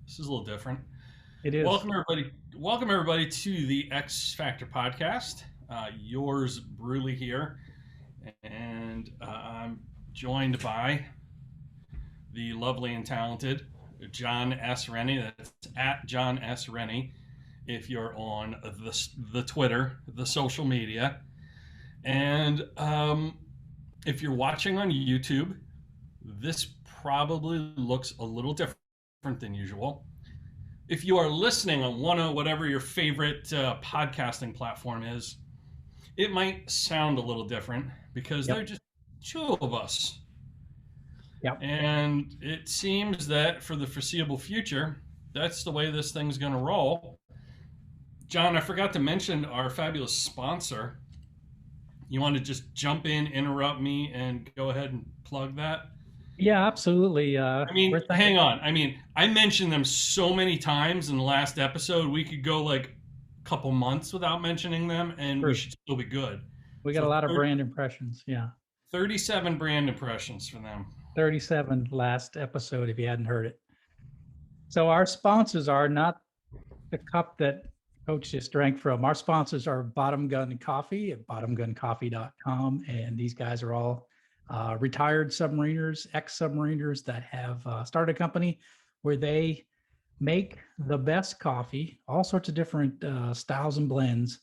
This is a little different. It is. Welcome everybody. Welcome everybody to the X Factor podcast. Yours, Bruley here, and I'm joined by the lovely and talented Jon S. Rennie. That's at Jon S. Rennie. If you're on the Twitter, the social media, and if you're watching on YouTube, this probably looks a little different than usual. If you are listening on one of whatever your favorite podcasting platform is, it might sound a little different because Yep. they're just two of us. Yep. And it seems that for the foreseeable future, that's the way this thing's going to roll. Jon, I forgot to mention our fabulous sponsor. You want to just jump in, interrupt me, and go ahead and plug that? Yeah, absolutely. I mean, We're thinking. hang on. I mentioned them so many times in the last episode. We could go like a couple months without mentioning them, and we True. should still be good. We got a So lot of brand impressions. Yeah. 37 brand impressions for them. 37 last episode, if you hadn't heard it. So our sponsors are not the cup that Coach just drank from. Our sponsors are Bottom Gun Coffee at bottomguncoffee.com. And these guys are all retired submariners, ex-submariners that have started a company where they make the best coffee, all sorts of different styles and blends,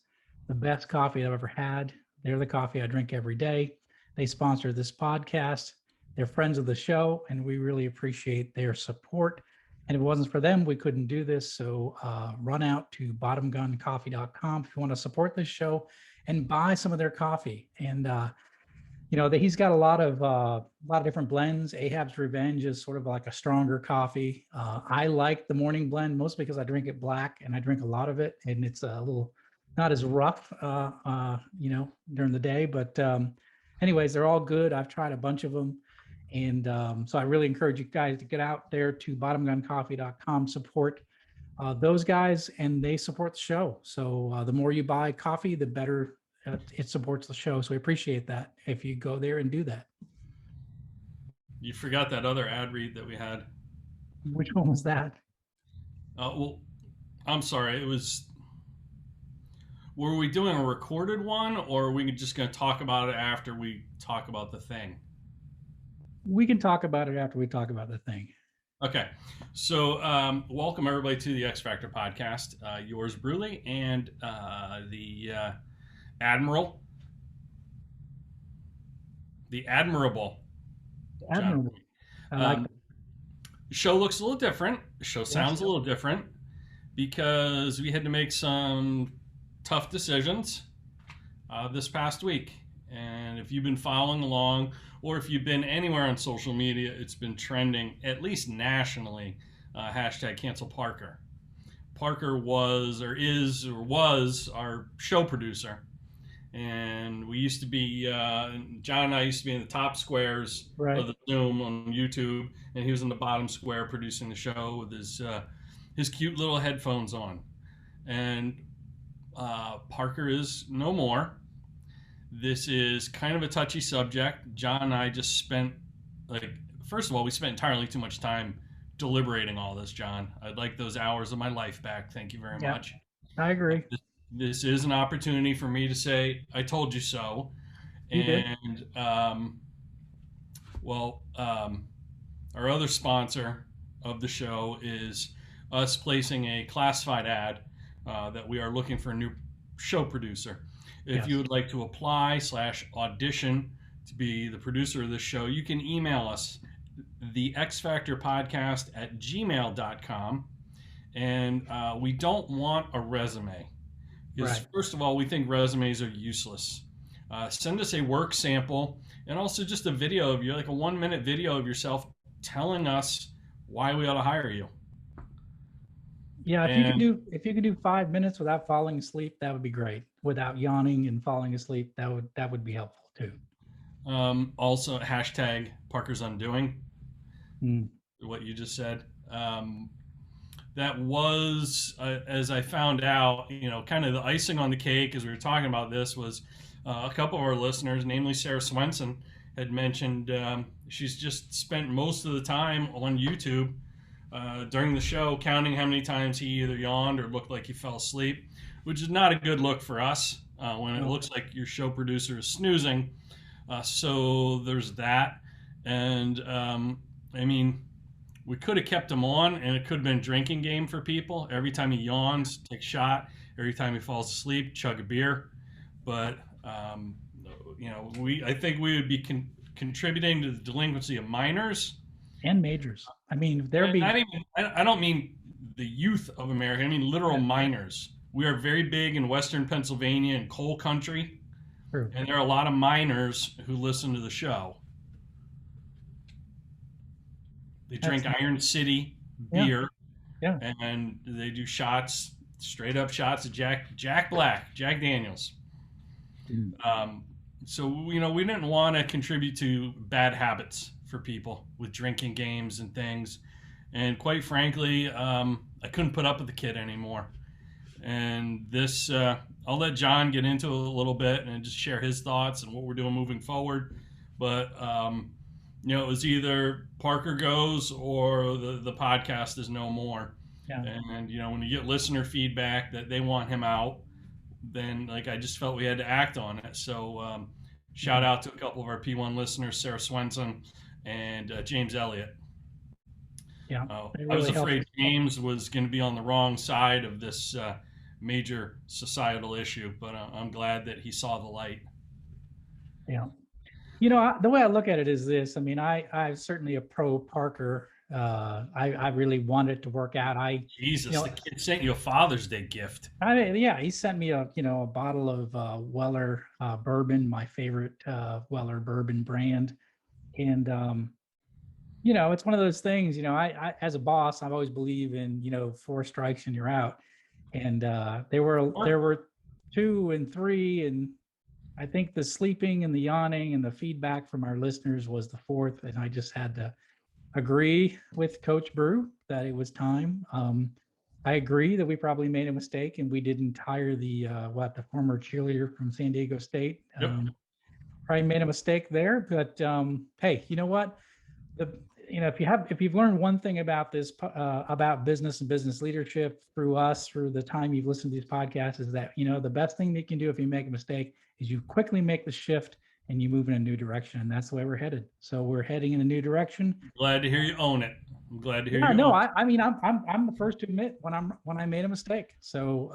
the best coffee I've ever had. They're the coffee I drink every day. They sponsor this podcast. They're friends of the show, and we really appreciate their support. And if it wasn't for them, we couldn't do this. So run out to bottomguncoffee.com if you want to support this show and buy some of their coffee. And he's got a lot of different blends. Ahab's Revenge is sort of like a stronger coffee. I like the morning blend mostly because I drink it black and I drink a lot of it, and it's a little not as rough, during the day. But anyways, they're all good. I've tried a bunch of them. And so I really encourage you guys to get out there to bottomguncoffee.com, support those guys, and they support the show. So the more you buy coffee, the better it supports the show. So we appreciate that if you go there and do that. You forgot that other ad read that we had. Which one was that? Well, I'm sorry. It was. Were we doing a recorded one, or are we just going to talk about it after we talk about the thing? We can talk about it after we talk about the thing. Okay. So, welcome everybody to the X Factor podcast. Yours, Bruley, and the Admiral. The Admirable. Admirable. I like that. Show looks a little different. The show sounds a little different because we had to make some tough decisions this past week. And if you've been following along, or if you've been anywhere on social media, it's been trending, at least nationally, hashtag cancel Parker. Parker was our show producer. And we used to be, Jon and I used to be in the top squares of the Zoom on YouTube, and he was in the bottom square producing the show with his cute little headphones on. And Parker is no more. This is kind of a touchy subject. Jon and I just spent, first of all, we spent entirely too much time deliberating all this, Jon. I'd like those hours of my life back. Thank you very much. I agree. This is an opportunity for me to say, I told you so. You did. And, our other sponsor of the show is us placing a classified ad that we are looking for a new show producer. If you would like to apply / audition to be the producer of this show, you can email us, the xfactorpodcast at gmail.com. And we don't want a resume. Because first of all, we think resumes are useless. Send us a work sample and also just a video of you, like a 1-minute video of yourself telling us why we ought to hire you. Yeah, if you could do 5 minutes without falling asleep, that would be great. Without yawning and falling asleep, that would be helpful too. Also, hashtag Parker's Undoing. What you just said. That was, as I found out, kind of the icing on the cake as we were talking about this was a couple of our listeners, namely Sarah Swenson, had mentioned she's just spent most of the time on YouTube during the show, counting how many times he either yawned or looked like he fell asleep, which is not a good look for us when it looks like your show producer is snoozing. So there's that. And I mean, we could have kept him on, and it could have been a drinking game for people. Every time he yawns, take a shot. Every time he falls asleep, chug a beer. But I think we would be contributing to the delinquency of minors and majors. I mean, there be. I don't mean the youth of America. I mean literal minors. We are very big in Western Pennsylvania and coal country, True. and there are a lot of minors who listen to the show. They drink Iron City beer, and they do shots, straight up shots of Jack Black, Jack Daniels. So we didn't want to contribute to bad habits for people with drinking games and things, and quite frankly, I couldn't put up with the kid anymore. And this, I'll let John get into it a little bit and just share his thoughts and what we're doing moving forward. But it was either Parker goes or the podcast is no more. Yeah. And when you get listener feedback that they want him out, then I just felt we had to act on it. So shout out to a couple of our P1 listeners, Sarah Swenson and James Elliott. Yeah, I was afraid James was going to be on the wrong side of this major societal issue, but I'm glad that he saw the light. Yeah. The way I look at it is this. I mean, I'm certainly a pro Parker. I really want it to work out. The kid sent you a Father's Day gift. He sent me a bottle of Weller bourbon, my favorite Weller bourbon brand. And, it's one of those things, I as a boss, I've always believe in, 4 strikes and you're out. And there were 2 and 3, and I think the sleeping and the yawning and the feedback from our listeners was the 4th. And I just had to agree with Coach Brew that it was time. I agree that we probably made a mistake and we didn't hire the former cheerleader from San Diego State. Yep. Probably made a mistake there, but hey, you know what? If you've learned one thing about this, about business and business leadership through the time you've listened to these podcasts, is that, the best thing that you can do if you make a mistake is you quickly make the shift and you move in a new direction. And that's the way we're headed. So we're heading in a new direction. Glad to hear you own it. I'm glad to hear you. I'm the first to admit when I made a mistake. So,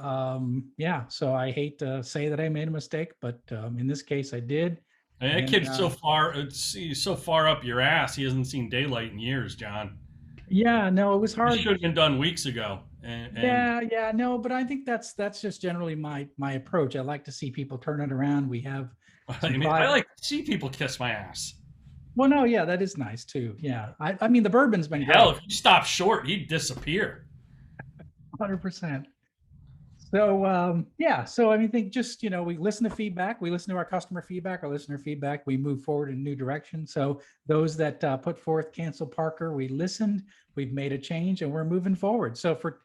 so I hate to say that I made a mistake, but in this case I did. And that kid's so far up your ass. He hasn't seen daylight in years, John. Yeah, no, it was hard. It should have been done weeks ago. No, but I think that's just generally my approach. I like to see people turn it around. We have. I like to see people kiss my ass. Well, no, yeah, that is nice too. Yeah, I mean the bourbon's been hell. If you stop short, he'd disappear. 100%. So so I think just we listen to feedback, we listen to our customer feedback, our listener feedback, we move forward in a new direction. So those that put forth cancel Parker, we listened, we've made a change, and we're moving forward. So for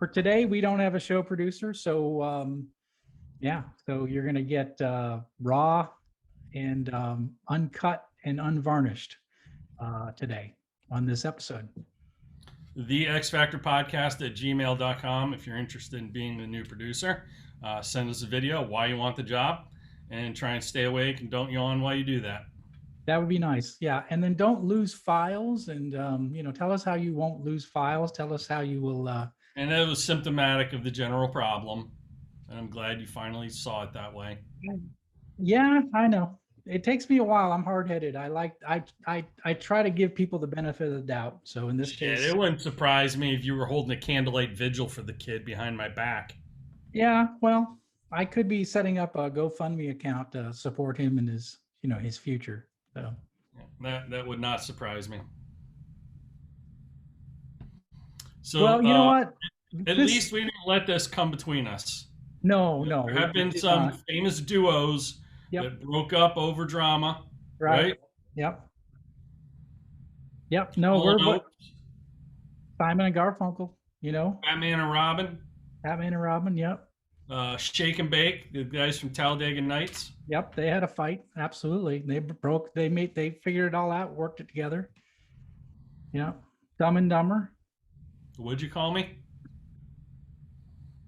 today, we don't have a show producer, so so you're gonna get raw and uncut and unvarnished today on this episode. The X Factor Podcast at gmail.com. If you're interested in being the new producer, send us a video why you want the job, and try and stay awake and don't yawn while you do that. That would be nice. Yeah. And then don't lose files, and, tell us how you won't lose files. Tell us how you will. And it was symptomatic of the general problem. And I'm glad you finally saw it that way. Yeah, I know. It takes me a while. I'm hard-headed. I try to give people the benefit of the doubt. So in this case, it wouldn't surprise me if you were holding a candlelight vigil for the kid behind my back. Yeah, well, I could be setting up a GoFundMe account to support him in his future. So that would not surprise me. So well, you know what? At least we didn't let this come between us. No. There have been some famous duos that broke up over drama. Right? Yep. No, we're Simon and Garfunkel, Batman and Robin. Yep. Shake and Bake, the guys from Talladega Nights. Yep, they had a fight. Absolutely. They figured it all out, worked it together. Yeah. Dumb and Dumber. What'd you call me?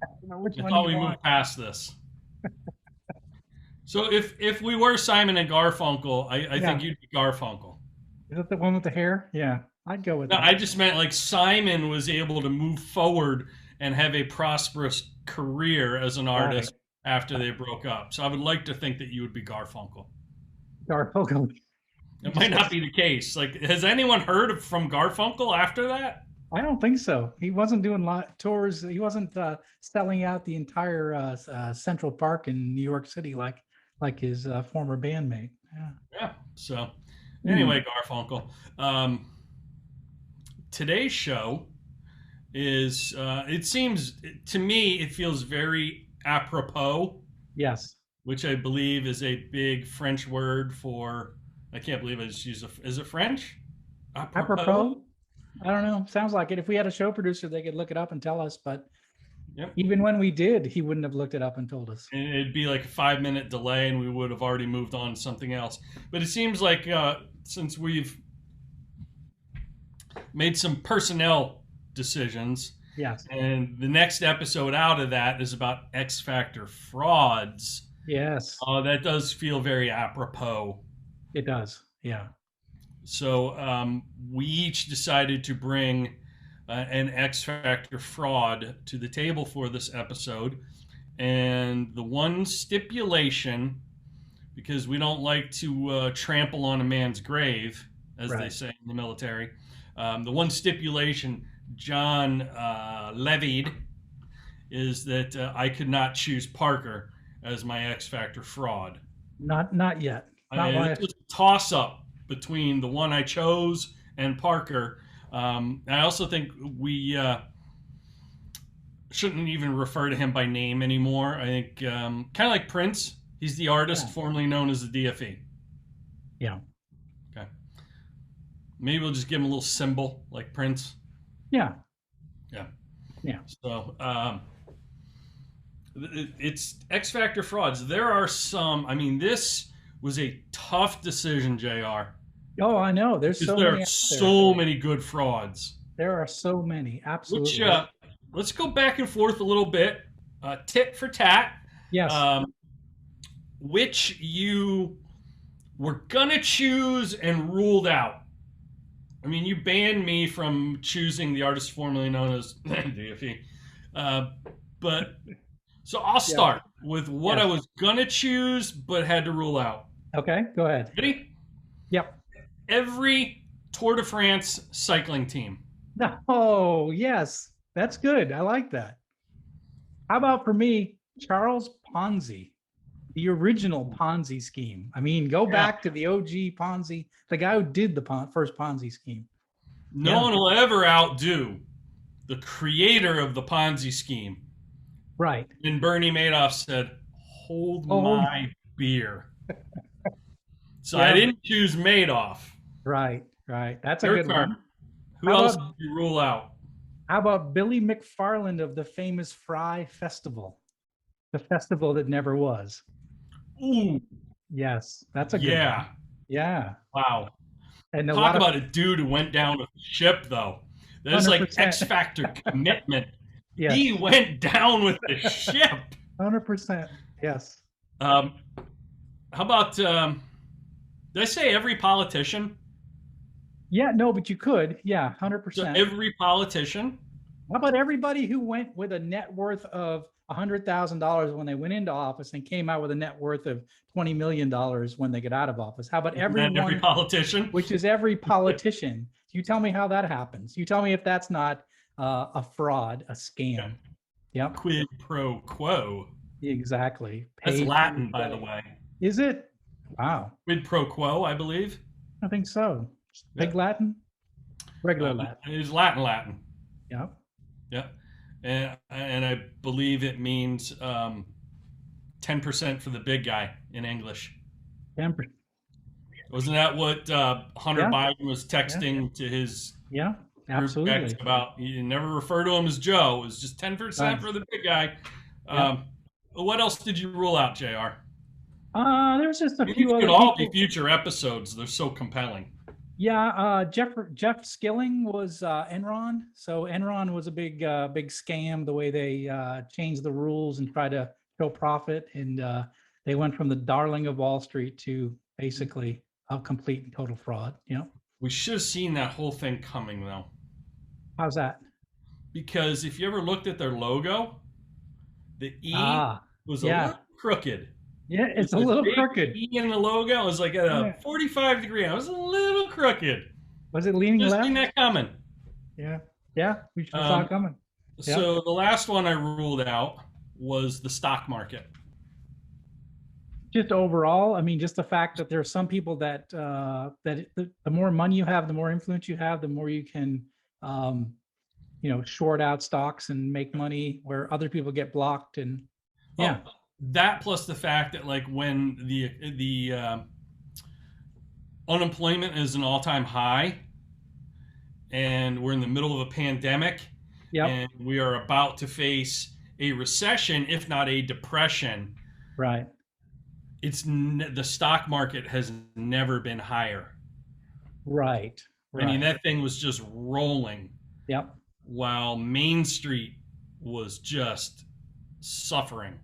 I don't know which I one thought you we want. moved past this. So if we were Simon and Garfunkel, I Yeah. think you'd be Garfunkel. Is it the one with the hair? Yeah, I'd go with No, that. I just meant like Simon was able to move forward and have a prosperous career as an Right. artist after they broke up. So I would like to think that you would be Garfunkel. Garfunkel. You It might just not be the case. Like, has anyone heard from Garfunkel after that? I don't think so. He wasn't doing tours. He wasn't selling out the entire Central Park in New York City like his former bandmate. Yeah. Yeah. So, Hmm. anyway, Garfunkel. Um, Today's show is, it seems to me, it feels very apropos, Yes. which I believe is a big French word for, I can't believe I just used is it French? Apropos? Apropos. I don't know. Sounds like it. If we had a show producer, they could look it up and tell us. But Yep. even when we did, he wouldn't have looked it up and told us. And it'd be like a 5 minute delay and we would have already moved on to something else. But it seems like since we've made some personnel decisions, Yes. and the next episode out of that is about X Factor frauds, Yes, that does feel very apropos. it does. Yeah. So we each decided to bring an X Factor fraud to the table for this episode. And the one stipulation, because we don't like to trample on a man's grave, as they Right. say in the military, the one stipulation John levied is that I could not choose Parker as my X Factor fraud. Not yet. Not It why. was a toss up between the one I chose and Parker. I also think we shouldn't even refer to him by name anymore. I think kind of like Prince, he's the artist Yeah. formerly known as the DFE. Yeah. Okay. Maybe we'll just give him a little symbol like Prince. Yeah. Yeah. Yeah. So it's X Factor frauds. There are some. I mean, this was a tough decision, Jr. Oh, I know. There's Because so there many are out there. so many good frauds. There are so many. Which Absolutely. let's go back and forth a little bit, tit for tat. Yes. Which you were gonna choose and ruled out. I mean, you banned me from choosing the artist formerly known as DFE. But so I'll start with what Yes. I was gonna choose but had to rule out. Okay. Go ahead. Ready? Yep. Every Tour de France cycling team. Oh, yes. That's good. I like that. How about for me, Charles Ponzi, the original Ponzi scheme? I mean, go back to the OG Ponzi, the guy who did the first Ponzi scheme. No one will ever outdo the creator of the Ponzi scheme. Right. And Bernie Madoff said, "Hold my beer." So I didn't choose Madoff. Right. Right. That's a Your good turn. one. Who else did you rule out? How about Billy McFarland of the famous Fry Festival, the festival that never was? Ooh, Yes, that's a good one. Yeah. Wow. And Talk about a dude who went down with the ship, though. That's like 100%. X Factor commitment. Yes. He went down with the ship. 100%. Yes. How about, did I say every politician? Yeah, no, but you could. Yeah, So 100%. every politician? How about everybody who went with a net worth of $100,000 when they went into office and came out with a net worth of $20 million when they get out of office? How about everyone? Every politician? Which is every politician. You tell me how that happens. You tell me if that's not a fraud, a scam. Yep. Quid pro quo. Exactly. That's Latin, by the way. Is it? Wow. Quid pro quo, I believe. I think so. Big Latin? Regular Latin. It is Latin. Yep. Yeah. And I believe it means 10% for the big guy in English. 10%. Wasn't that what Hunter Biden was texting to his absolutely about? You never refer to him as Joe. It was just 10% for the big guy. What else did you rule out, JR? There's just a few other could all be future episodes. They're so compelling. Yeah, Jeff Skilling was Enron. So Enron was a big scam. The way they changed the rules and tried to show profit, and they went from the darling of Wall Street to basically a complete and total fraud. We should have seen that whole thing coming, though. How's that? Because if you ever looked at their logo, the E Ah, was a yeah, little crooked. yeah, It it's a was little big crooked. E in the logo. It was like at Yeah. a 45-degree. It was a little crooked. Was it leaning Just left? seen that coming. Yeah, yeah, we should have saw it coming. Yeah. So the last one I ruled out was the stock market. Just overall, I mean, just the fact that there are some people that the more money you have, the more influence you have, the more you can short out stocks and make money where other people get blocked. And yeah. That plus the fact that like when the unemployment is an all-time high and we're in the middle of a pandemic, Yep. and we are about to face a recession, if not a depression. Right. The stock market has never been higher. Right. I mean, that thing was just rolling. Yep. While Main Street was just suffering.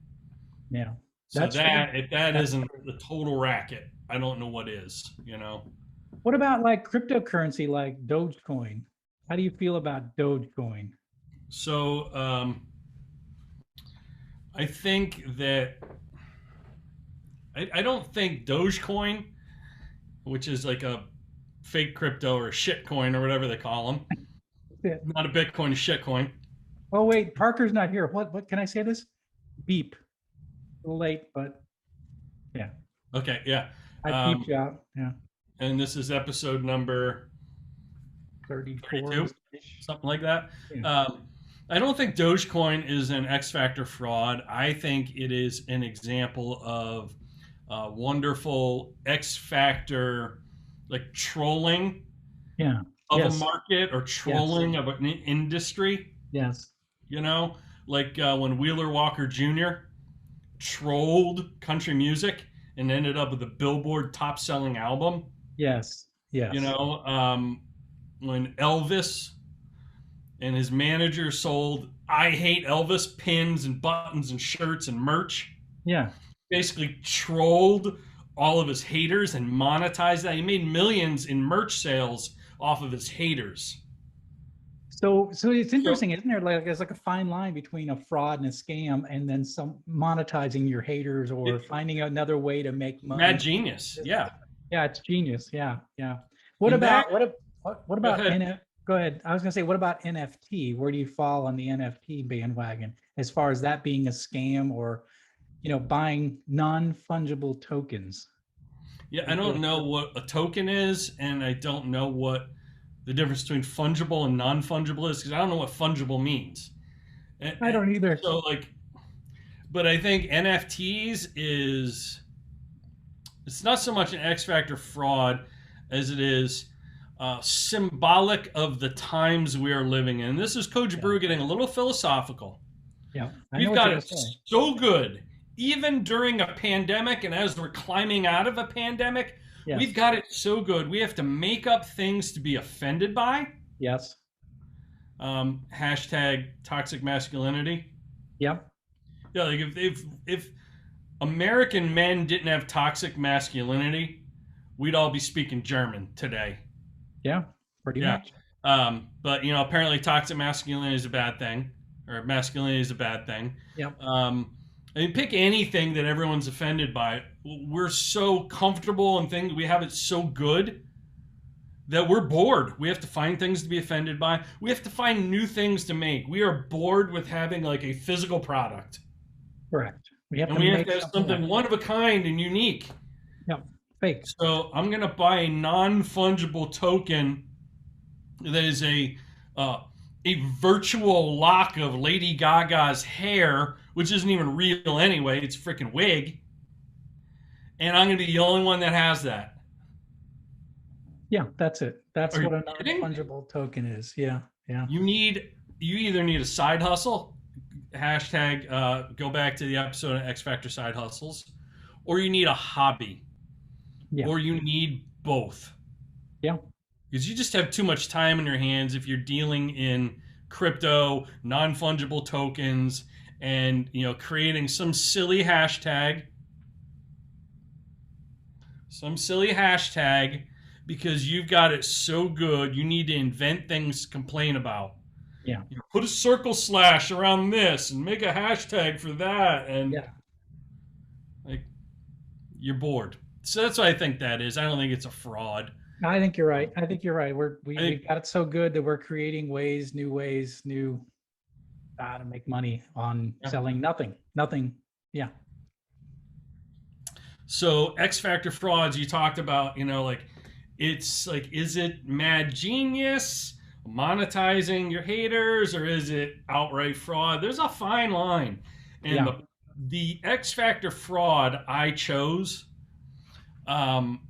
Yeah. So if that isn't the total racket, I don't know what is, What about like cryptocurrency like Dogecoin? How do you feel about Dogecoin? So I think that I don't think Dogecoin, which is like a fake crypto or a shit coin or whatever they call them, not a Bitcoin, a shit coin. Oh wait, Parker's not here. What can I say this? Beep. A little late, but yeah. Okay, yeah. I beeped you out. Yeah. And this is episode number 32, something like that. Yeah. I don't think Dogecoin is an X Factor fraud. I think it is an example of wonderful X Factor, like trolling of a market or trolling of an industry. Yes. Like when Wheeler Walker Jr. trolled country music and ended up with a Billboard top-selling album. Yes. Yes. When Elvis and his manager sold I Hate Elvis pins and buttons and shirts and merch. Yeah. Basically trolled all of his haters and monetized that. He made millions in merch sales off of his haters. So it's interesting, isn't there? Like there's like a fine line between a fraud and a scam, and then some monetizing your haters or finding another way to make money. Mad genius, yeah. Yeah, it's genius. Yeah, yeah. What about NFT? Go ahead. I was going to say, what about NFT? Where do you fall on the NFT bandwagon as far as that being a scam or, buying non-fungible tokens? Yeah, I don't know what a token is, and I don't know what the difference between fungible and non-fungible is, because I don't know what fungible means. I don't either. So but I think NFTs it's not so much an X Factor fraud as it is symbolic of the times we are living in. This is Coach Brew getting a little philosophical. Yeah, we've got it so good, even during a pandemic, and as we're climbing out of a pandemic. Yes. We've got it so good. We have to make up things to be offended by. Yes. Hashtag toxic masculinity. Yep. Yeah, like if American men didn't have toxic masculinity, we'd all be speaking German today. Yeah, pretty much. But apparently toxic masculinity is a bad thing, or masculinity is a bad thing. Yep. I mean, pick anything that everyone's offended by. We're so comfortable and we have it so good that we're bored. We have to find things to be offended by. We have to find new things to make. We are bored with having like a physical product. Correct. We have to have something one of a kind and unique. Yep. Fake. So I'm going to buy a non-fungible token that is a virtual lock of Lady Gaga's hair, which isn't even real anyway. It's a freaking wig. And I'm going to be the only one that has that. Yeah, that's it. That's what a non-fungible token is. Yeah, yeah. You either need a side hustle, hashtag go back to the episode of X Factor Side Hustles, or you need a hobby. Yeah. Or you need both. Yeah. because you just have too much time in your hands if you're dealing in crypto, non-fungible tokens, and creating some silly hashtag because you've got it so good you need to invent things to complain about. Yeah. Put a circle slash around this and make a hashtag for that, and Yeah. like you're bored. So that's what I think that is. I don't think it's a fraud. I think you're right. I think you're right. I We've think got it so good that we're creating ways, new to make money on yeah. selling nothing. Yeah. So X Factor frauds you talked about, like it's like, is it mad genius monetizing your haters, or is it outright fraud? There's a fine line. And Yeah. the X Factor fraud I chose, um,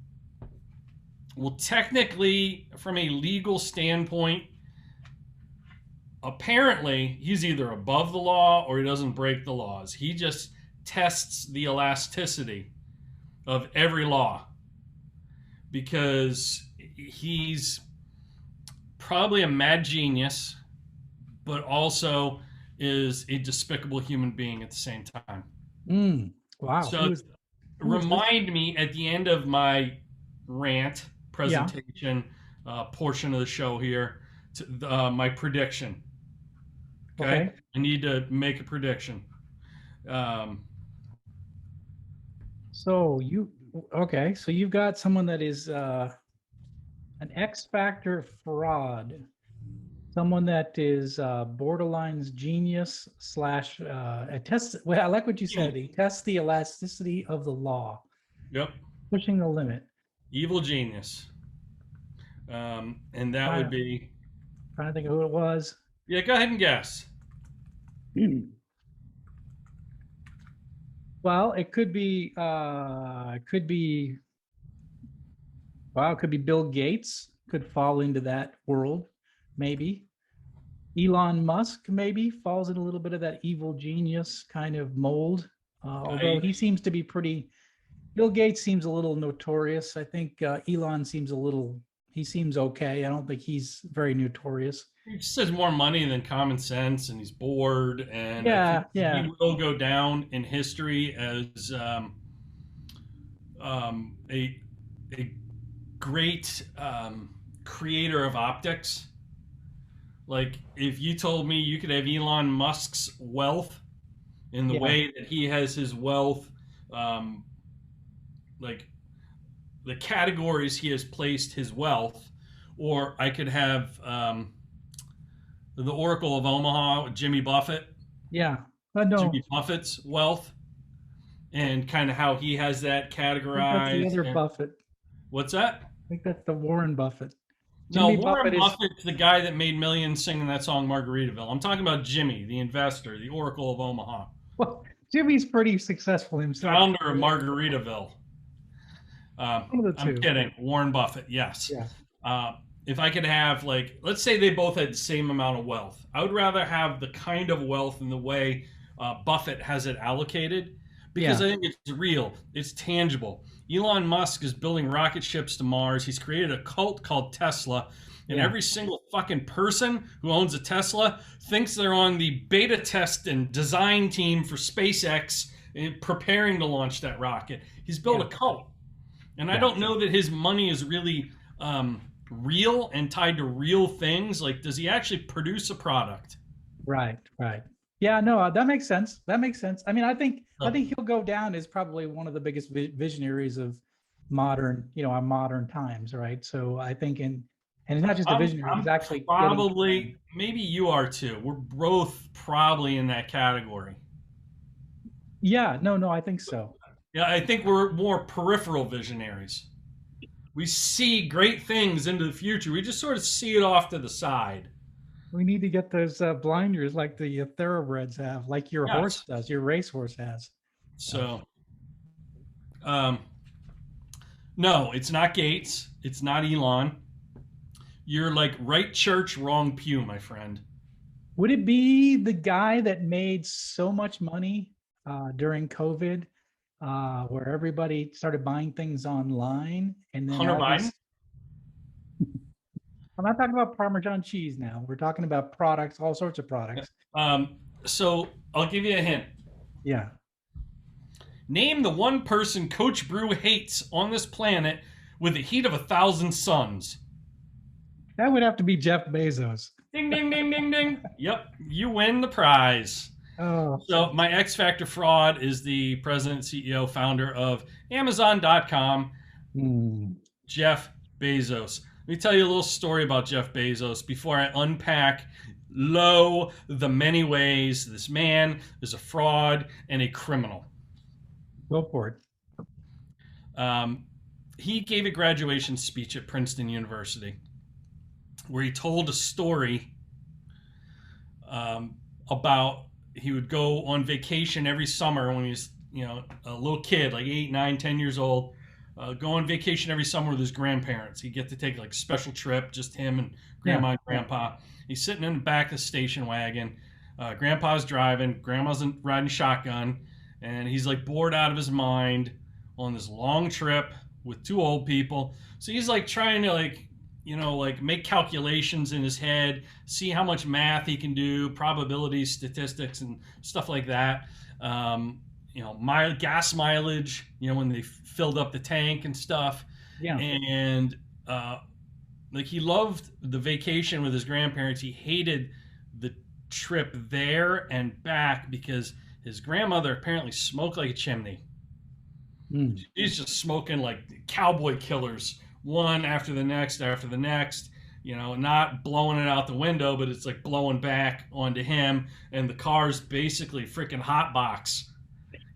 well, technically, from a legal standpoint, apparently he's either above the law or he doesn't break the laws. He just tests the elasticity of every law because he's probably a mad genius, but also is a despicable human being at the same time. Wow. So who is this? remind me at the end of my rant Yeah. presentation portion of the show here to my prediction. Okay? I need to make a prediction. Um, So so you've got someone that is an X Factor fraud, someone that is borderline's genius slash a test. Well, I like what you said. He tests the elasticity of the law, yep. pushing the limit. Evil genius. And that would be. Trying to think of who it was. Yeah, go ahead and guess. Well, it could be wow, it could be Bill Gates, could fall into that world, maybe. Elon Musk maybe falls in a little bit of that evil genius kind of mold. Although he seems to be Bill Gates seems a little notorious. I think Elon seems he seems okay. I don't think he's very notorious. He just has more money than common sense, and he's bored. And Yeah, I think he will go down in history as a great creator of optics. Like, if you told me you could have Elon Musk's wealth in the way that he has his wealth, like the categories he has placed his wealth, or I could have the Oracle of Omaha, Jimmy Buffett. Yeah, but no. Jimmy Buffett's wealth and kind of how he has that categorized. That's the other Buffett. What's that? I think that's the Warren Buffett. Jimmy Warren Buffett's the guy that made millions singing that song Margaritaville. I'm talking about Jimmy, the investor, the Oracle of Omaha. Well, Jimmy's pretty successful himself. Founder of Margaritaville. I'm kidding. Warren Buffett, yes. Yeah. If I could have, like, let's say they both had the same amount of wealth, I would rather have the kind of wealth in the way Buffett has it allocated, because I think it's real, it's tangible. Elon Musk is building rocket ships to Mars. He's created a cult called Tesla, and every single fucking person who owns a Tesla thinks they're on the beta test and design team for SpaceX and preparing to launch that rocket. He's built a cult. And I don't know that his money is really real and tied to real things. Like, does he actually produce a product? Right. Yeah, no, that makes sense. I mean, I think he'll go down as probably one of the biggest visionaries of modern times, right? So I think and it's not just a visionary, he's actually probably maybe you are too. We're both probably in that category. Yeah, no, I think so. Yeah, I think we're more peripheral visionaries. We see great things into the future. We just sort of see it off to the side. We need to get those blinders like the thoroughbreds have, like your horse does, your racehorse has. So, no, it's not Gates. It's not Elon. You're like right church, wrong pew, my friend. Would it be the guy that made so much money during COVID, where everybody started buying things online, and then Hunter Biden? I'm not talking about Parmesan cheese now. We're talking about products, all sorts of products. So I'll give you a hint. Yeah. Name the one person Coach Brew hates on this planet with the heat of 1,000 suns. That would have to be Jeff Bezos. Ding, ding, ding, ding, ding. Yep, you win the prize. Oh, So my X Factor fraud is the president, CEO, founder of Amazon.com, Jeff Bezos. Let me tell you a little story about Jeff Bezos before I unpack the many ways this man is a fraud and a criminal. go for it. He gave a graduation speech at Princeton University where he told a story about he would go on vacation every summer when he was, a little kid, like 8, 9, 10 years old. Go on vacation every summer with his grandparents. He'd get to take like a special trip, just him and grandma and grandpa. He's sitting in the back of the station wagon. Grandpa's driving, grandma's riding shotgun, and he's like bored out of his mind on this long trip with two old people. So he's like trying to make calculations in his head, see how much math he can do, probabilities, statistics, and stuff like that. Gas mileage, when they filled up the tank and stuff. Yeah. And he loved the vacation with his grandparents. He hated the trip there and back because his grandmother apparently smoked like a chimney. She's just smoking like cowboy killers, one after the next, not blowing it out the window, but it's like blowing back onto him. And the car's basically freaking hot box.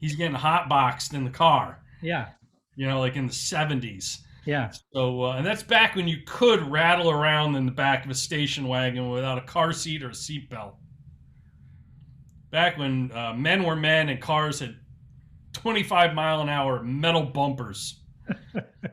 He's getting hot boxed in the car. Yeah. Like in the 70s. Yeah. So, and that's back when you could rattle around in the back of a station wagon without a car seat or a seatbelt. Back when men were men and cars had 25-mile-an-hour metal bumpers.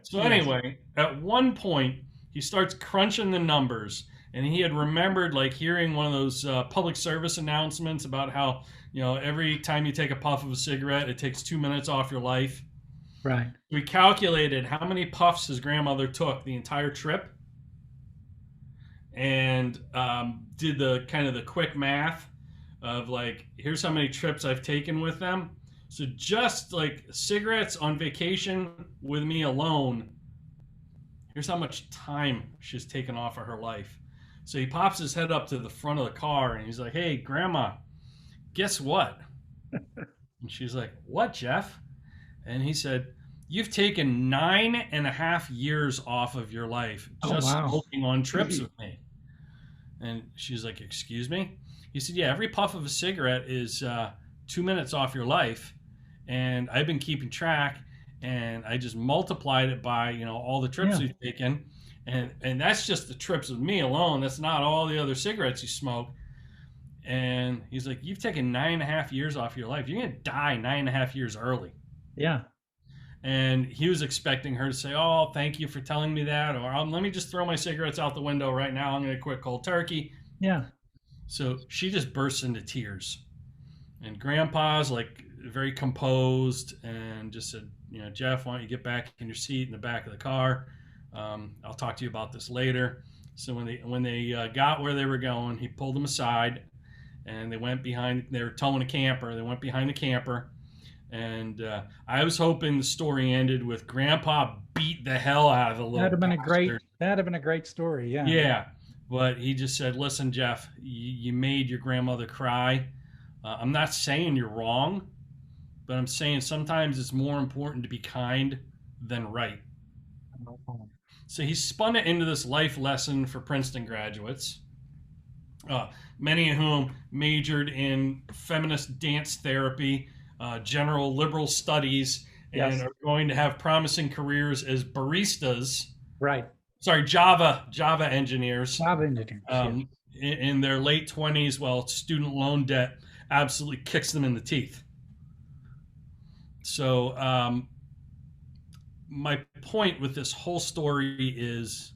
So anyway, at one point, he starts crunching the numbers, and he had remembered hearing one of those public service announcements about how, every time you take a puff of a cigarette, it takes 2 minutes off your life. Right. We calculated how many puffs his grandmother took the entire trip, and did the quick math of here's how many trips I've taken with them. So just cigarettes on vacation with me alone, here's how much time she's taken off of her life. So he pops his head up to the front of the car and he's like, "Hey, Grandma, guess what?" And she's like, "What, Jeff?" And he said, "You've taken 9.5 years off of your life just smoking on trips with me." And she's like, "Excuse me?" He said, "Yeah, every puff of a cigarette is 2 minutes off your life. And I've been keeping track, and I just multiplied it by, all the trips we've taken. And that's just the trips with me alone. That's not all the other cigarettes you smoke." And he's like, "You've taken 9.5 years off your life. You're going to die 9.5 years early." Yeah. And he was expecting her to say, "Oh, thank you for telling me that." Or, "Let me just throw my cigarettes out the window right now. I'm going to quit cold turkey." Yeah. So she just bursts into tears. And Grandpa's very composed and just said, "Jeff, why don't you get back in your seat in the back of the car? I'll talk to you about this later." So when they got where they were going, he pulled them aside, and they went behind. They were towing a camper. They went behind the camper, and I was hoping the story ended with Grandpa beat the hell out of the little. That'd have been a great story. Yeah. Yeah, but he just said, "Listen, Jeff, you made your grandmother cry. I'm not saying you're wrong, but I'm saying sometimes it's more important to be kind than right." So he spun it into this life lesson for Princeton graduates, many of whom majored in feminist dance therapy, general liberal studies, and are going to have promising careers as baristas. Right. Sorry, Java engineers. Java engineers. In their late 20s, while student loan debt absolutely kicks them in the teeth. So my point with this whole story is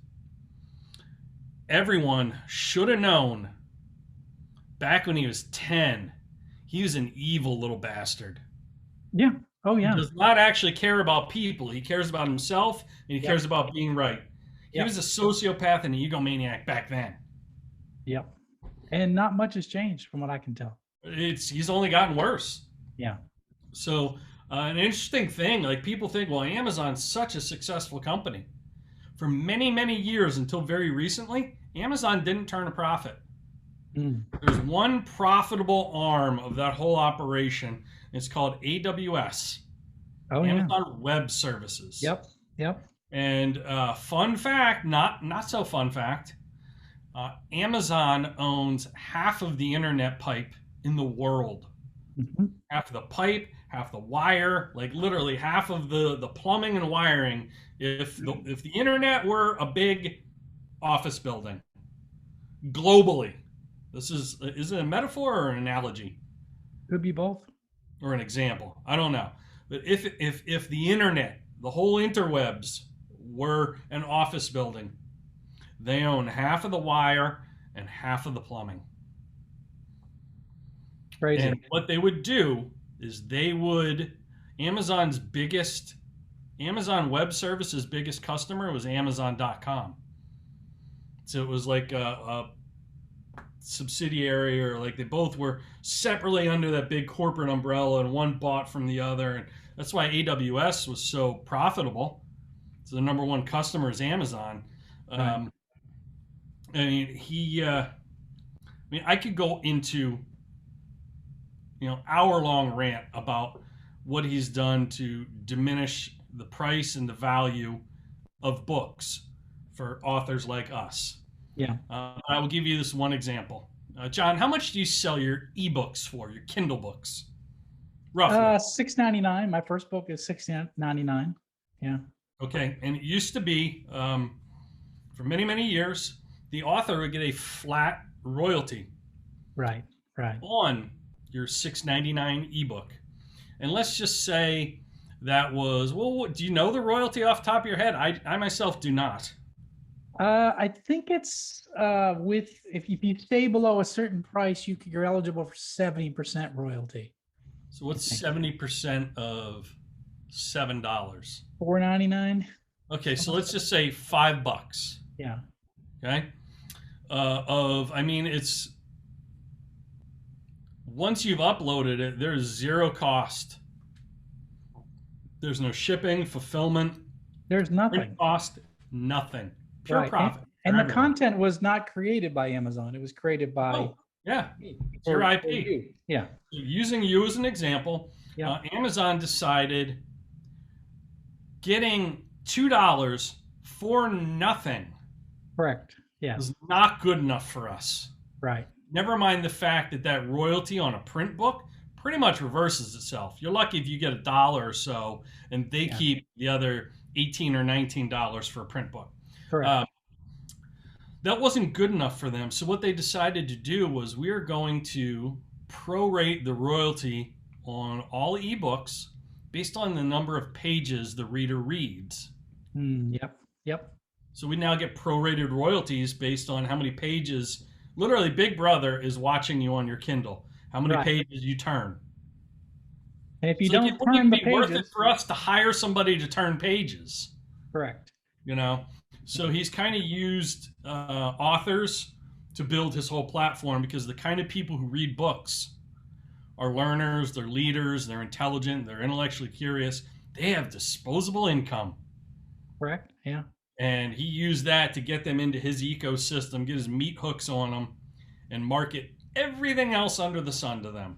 everyone should have known back when he was 10, he was an evil little bastard. Yeah. Oh, yeah. He does not actually care about people. He cares about himself, and he cares about being right. He was a sociopath and an egomaniac back then. Yep. And not much has changed from what I can tell. He's only gotten worse. Yeah. So an interesting thing, like people think, well, Amazon's such a successful company. For many, many years until very recently, Amazon didn't turn a profit. There's one profitable arm of that whole operation. It's called AWS. Amazon Web Services. Yep. And fun fact, not so fun fact, Amazon owns half of the internet pipe in the world. Half of the pipe, half the wire, like literally half of the plumbing and wiring. If the internet were a big office building globally, is it a metaphor or an analogy? Could be both. Or an example. I don't know. But if the internet, the whole interwebs, were an office building, they own half of the wire and half of the plumbing. Crazy. And what they would do is Amazon Web Services' biggest customer was Amazon.com. So it was like a subsidiary, or like they both were separately under that big corporate umbrella, and one bought from the other. And that's why AWS was so profitable. So the number one customer is Amazon. Right. I could go into hour-long rant about what he's done to diminish the price and the value of books for authors like us. Yeah. I will give you this one example. John, how much do you sell your ebooks for, your Kindle books? Roughly. $6.99. My first book is $6.99. Yeah. Okay. And it used to be, for many, many years, the author would get a flat royalty. Right. On your $6.99 ebook. And let's just say that was, do you know the royalty off the top of your head? I myself do not. I think it's if you stay below a certain price, you're eligible for 70% royalty. So what's 70% of $7? $4.99. Okay, so let's just say $5. Yeah. Okay. It's once you've uploaded it, there's zero cost. There's no shipping, fulfillment. There's nothing. Cost, nothing. Pure profit. And the content was not created by Amazon. It was created by it's your IP. Yeah. Using you as an example, Amazon decided getting $2 for nothing. Correct. Yeah. Was not good enough for us. Right. Never mind the fact that royalty on a print book pretty much reverses itself. You're lucky if you get $1 or so, and they keep the other $18 or $19 for a print book. Correct. That wasn't good enough for them. So what they decided to do was, we are going to prorate the royalty on all ebooks based on the number of pages the reader reads. Yep. So we now get prorated royalties based on how many pages. Literally, Big Brother is watching you on your Kindle. How many pages you turn. And if you don't turn the pages, worth it for us to hire somebody to turn pages. Correct. So he's kind of used authors to build his whole platform, because the kind of people who read books are learners, they're leaders, they're intelligent, they're intellectually curious. They have disposable income. Correct. Yeah. And he used that to get them into his ecosystem, get his meat hooks on them, and market everything else under the sun to them.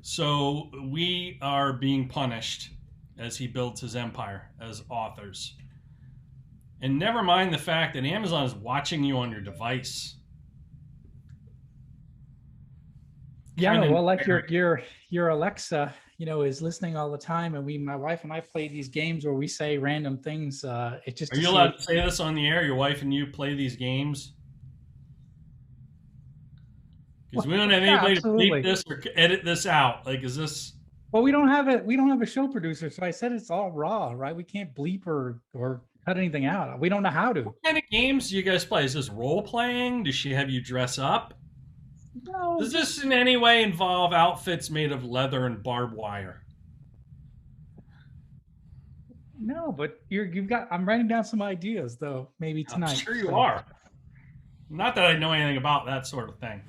So we are being punished as he builds his empire as authors. And never mind the fact that Amazon is watching you on your device. Yeah, well, like your Alexa, is listening all the time, and my wife and I play these games where we say random things. Are you allowed to say this on the air? Your wife and you play these games? Because we don't have anybody to bleep this or edit this out. Like, is this? Well, we don't have a show producer, so I said it's all raw, right? We can't bleep or cut anything out. We don't know how to. What kind of games do you guys play? Is this role playing? Does she have you dress up? No. Does this in any way involve outfits made of leather and barbed wire? No, but I'm writing down some ideas though, maybe I'm tonight. sure you So are. Not that I know anything about that sort of thing.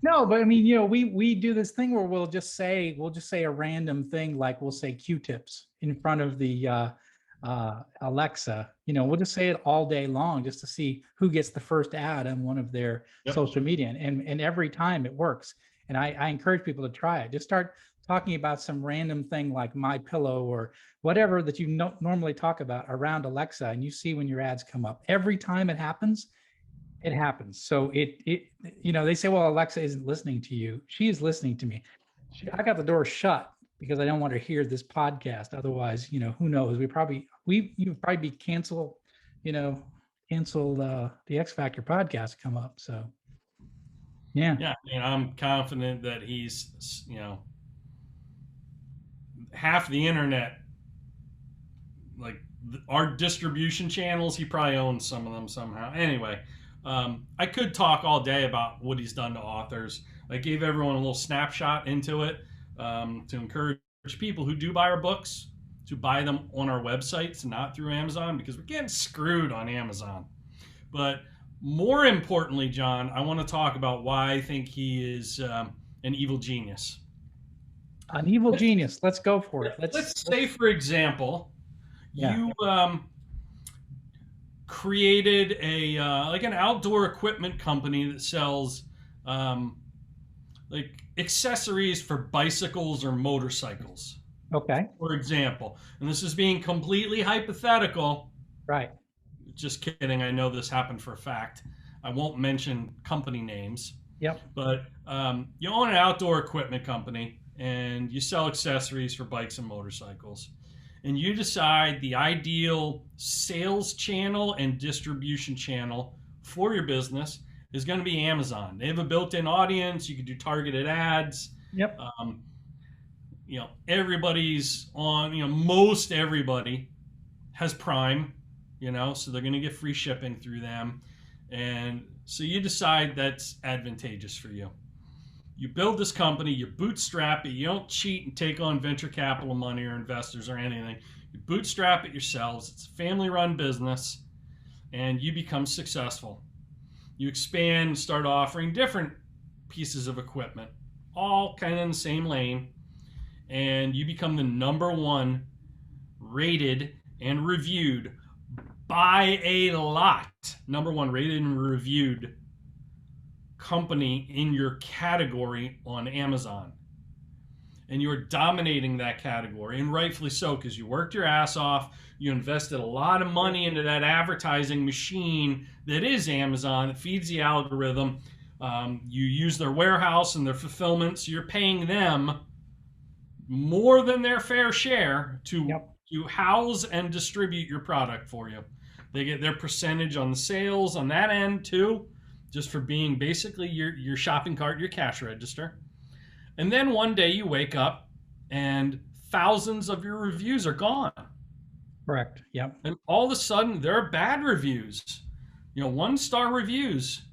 no, but I mean, we do this thing where we'll just say a random thing, like we'll say Q-tips in front of the Alexa. We'll just say it all day long just to see who gets the first ad on one of their Yep. social media, and every time it works. And I encourage people to try it. Just start talking about some random thing like My Pillow or whatever that you normally talk about around Alexa, and you see when your ads come up. Every time it happens, it happens. So they say, well, Alexa isn't listening to you. She is listening to me. I got the door shut because I don't want to hear this podcast. Otherwise, who knows? You'd probably be cancel the X Factor podcast come up. So yeah. Yeah, and I'm confident that he's, half the internet, like our distribution channels, he probably owns some of them somehow. Anyway, I could talk all day about what he's done to authors. I gave everyone a little snapshot into it to encourage people who do buy our books to buy them on our websites, not through Amazon, because we're getting screwed on Amazon. But more importantly, John, I want to talk about why I think he is an evil genius. An evil genius. Let's go for it. Let's say, for example, Yeah. you created like an outdoor equipment company that sells like accessories for bicycles or motorcycles, Okay. for example. And this is being completely hypothetical. Right. Just kidding. I know this happened for a fact. I won't mention company names. Yep. But you own an outdoor equipment company and you sell accessories for bikes and motorcycles. And you decide the ideal sales channel and distribution channel for your business is going to be Amazon. They have a built-in audience. You can do targeted ads. Yep. Everybody's on, most everybody has Prime, so they're going to get free shipping through them. And so you decide that's advantageous for you. You build this company, you bootstrap it, you don't cheat and take on venture capital money or investors or anything. You bootstrap it yourselves. It's a family-run business, and you become successful. You expand, start offering different pieces of equipment, all kind of in the same lane, and you become the #1 rated and reviewed by a lot. #1 rated and reviewed company in your category on Amazon. And you're dominating that category, and rightfully so, because you worked your ass off. You invested a lot of money into that advertising machine that is Amazon, that feeds the algorithm. You use their warehouse and their fulfillment, so you're paying them more than their fair share to house and distribute your product for you. They get their percentage on the sales on that end too, just for being basically your shopping cart, your cash register. And then one day you wake up and thousands of your reviews are gone. Correct. Yep. And all of a sudden there are bad reviews, 1-star reviews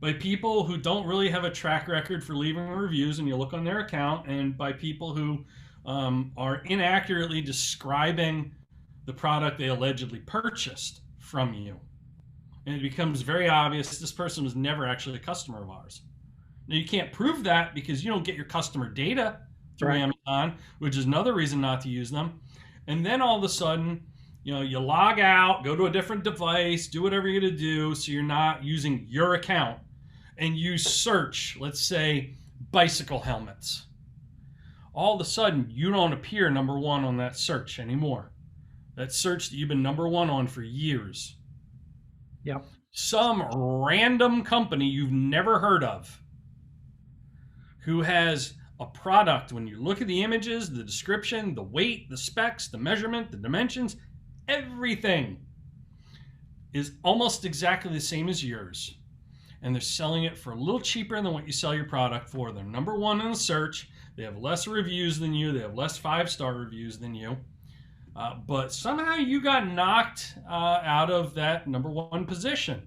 by people who don't really have a track record for leaving reviews, and you look on their account, and by people who are inaccurately describing the product they allegedly purchased from you. And it becomes very obvious this person was never actually a customer of ours. Now, you can't prove that because you don't get your customer data through Amazon, which is another reason not to use them. And then all of a sudden, you log out, go to a different device, do whatever you're going to do so you're not using your account, and you search, let's say, bicycle helmets. All of a sudden, you don't appear #1 on that search anymore. That search that you've been #1 on for years. Yep. Some random company you've never heard of who has a product, when you look at the images, the description, the weight, the specs, the measurement, the dimensions, everything is almost exactly the same as yours. And they're selling it for a little cheaper than what you sell your product for. They're #1 in the search. They have less reviews than you. They have less 5-star reviews than you. But somehow you got knocked out of that #1 position.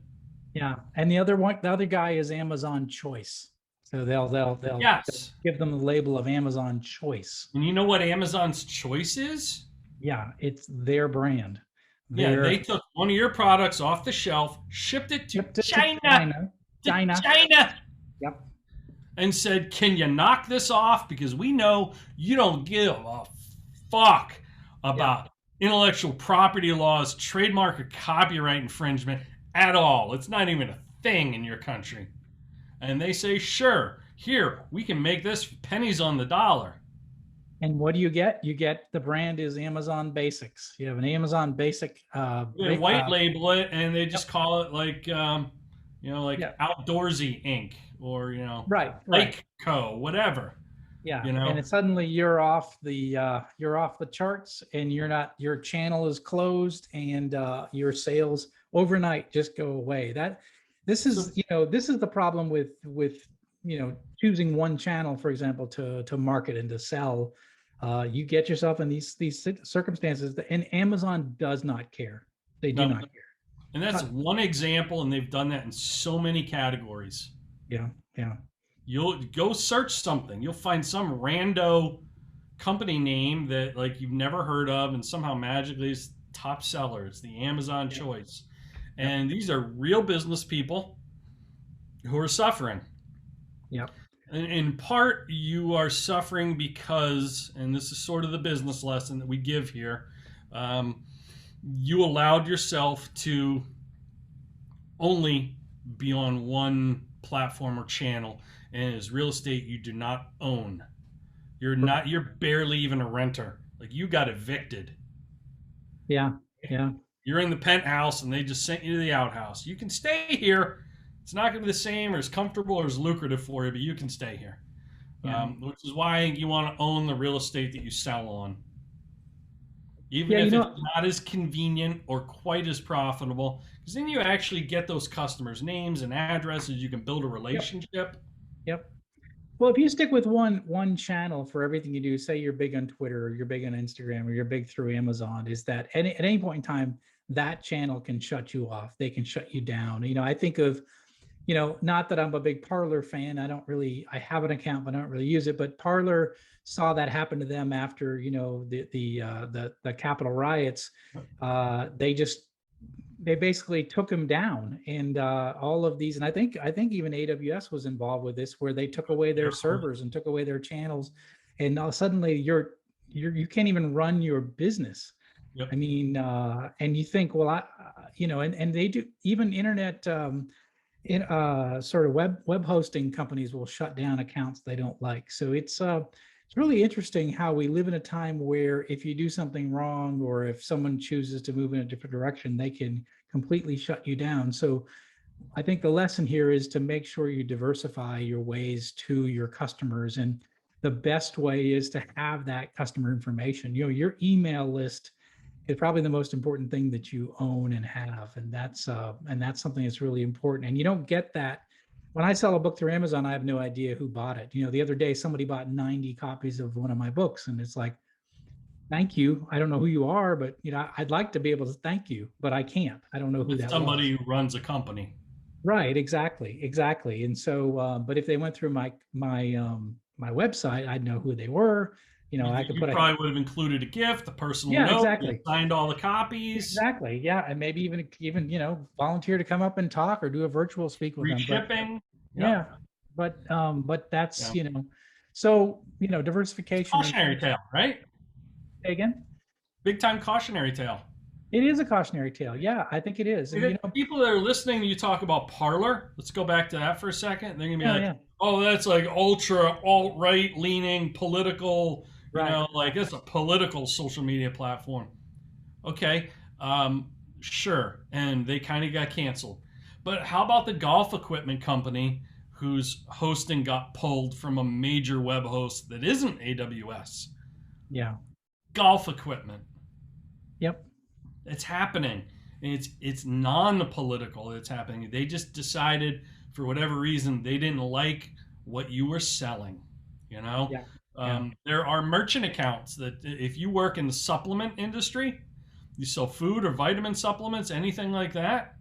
Yeah. And the other guy is Amazon Choice. So they'll Yes. give them the label of Amazon Choice. And you know what Amazon's Choice is? Yeah, it's their brand. Yeah, Their they took one of your products off the shelf, shipped it to shipped it to China, China. to China. China, Yep. and said, "Can you knock this off? Because we know you don't give a fuck about intellectual property laws, trademark or copyright infringement at all. It's not even a thing in your country." And they say, "Sure, here, we can make this pennies on the dollar." And what do you get? You get the brand is Amazon Basics. You have an Amazon Basic. They white label it and they just Yep. call it like, like Yeah. Outdoorsy Inc. or, Right. Lake Co. Whatever. Yeah. You know, And it's suddenly you're off the charts, and your channel is closed, and your sales overnight just go away. This So- is this is the problem with choosing one channel, for example, to market and to sell. You get yourself in these circumstances, and Amazon does not care. They do No. not care. And that's one example, and they've done that in so many categories. Yeah. Yeah. You'll go search something, you'll find some rando company name that like you've never heard of, and somehow magically is top seller. It's the Amazon Choice, and these are real business people who are suffering. Yep. In part, you are suffering because, and this is sort of the business lesson that we give here, you allowed yourself to only be on one platform or channel, and as real estate, you do not own. You're barely even a renter. Like, you got evicted. Yeah. Yeah. You're in the penthouse and they just sent you to the outhouse. You can stay here. It's not going to be the same or as comfortable or as lucrative for you, but you can stay here. Yeah. Which is why you want to own the real estate that you sell on. Even Yeah, if it's not as convenient or quite as profitable, because then you actually get those customers' names and addresses. You can build a relationship. Yep. Well, if you stick with one channel for everything you do, say you're big on Twitter, or you're big on Instagram, or you're big through Amazon, is that at any point in time, that channel can shut you off. They can shut you down. I think of, not that I'm a big Parler fan. I have an account, but I don't really use it. But Parler saw that happen to them after, the Capitol riots. They basically took them down, and all of these, and I think even AWS was involved with this, where they took away their servers and took away their channels, and now suddenly you can't even run your business. Yep. I mean, and you think, well, and they do, even internet, sort of web hosting companies will shut down accounts they don't like. So it's really interesting how we live in a time where if you do something wrong, or if someone chooses to move in a different direction, they can completely shut you down. So I think the lesson here is to make sure you diversify your ways to your customers. And the best way is to have that customer information. Your email list is probably the most important thing that you own and have. And that's something that's really important. And you don't get that. When I sell a book through Amazon, I have no idea who bought it. The other day, somebody bought 90 copies of one of my books, and it's like, thank you. I don't know who you are, but I'd like to be able to thank you, but I can't. I don't know who that was. Somebody who runs a company. Right. Exactly. And so, but if they went through my website, I'd know who they were. I could probably would have included a gift, a personal note, exactly. Signed all the copies. Exactly. Yeah. And maybe even volunteer to come up and talk or do a virtual speak with them. Shipping. Yeah. But that's, so, diversification. Cautionary tale, right? Say again? Big time cautionary tale. It is a cautionary tale. Yeah, I think it is. And, people that are listening to you talk about Parler, let's go back to that for a second. They're going to be oh, that's like ultra alt-right leaning political, like it's a political social media platform. Okay, sure. And they kind of got canceled. But how about the golf equipment company whose hosting got pulled from a major web host that isn't AWS? Yeah. Golf equipment. Yep. It's happening. It's non-political. It's happening. They just decided for whatever reason they didn't like what you were selling. There are merchant accounts that if you work in the supplement industry, you sell food or vitamin supplements, anything like that,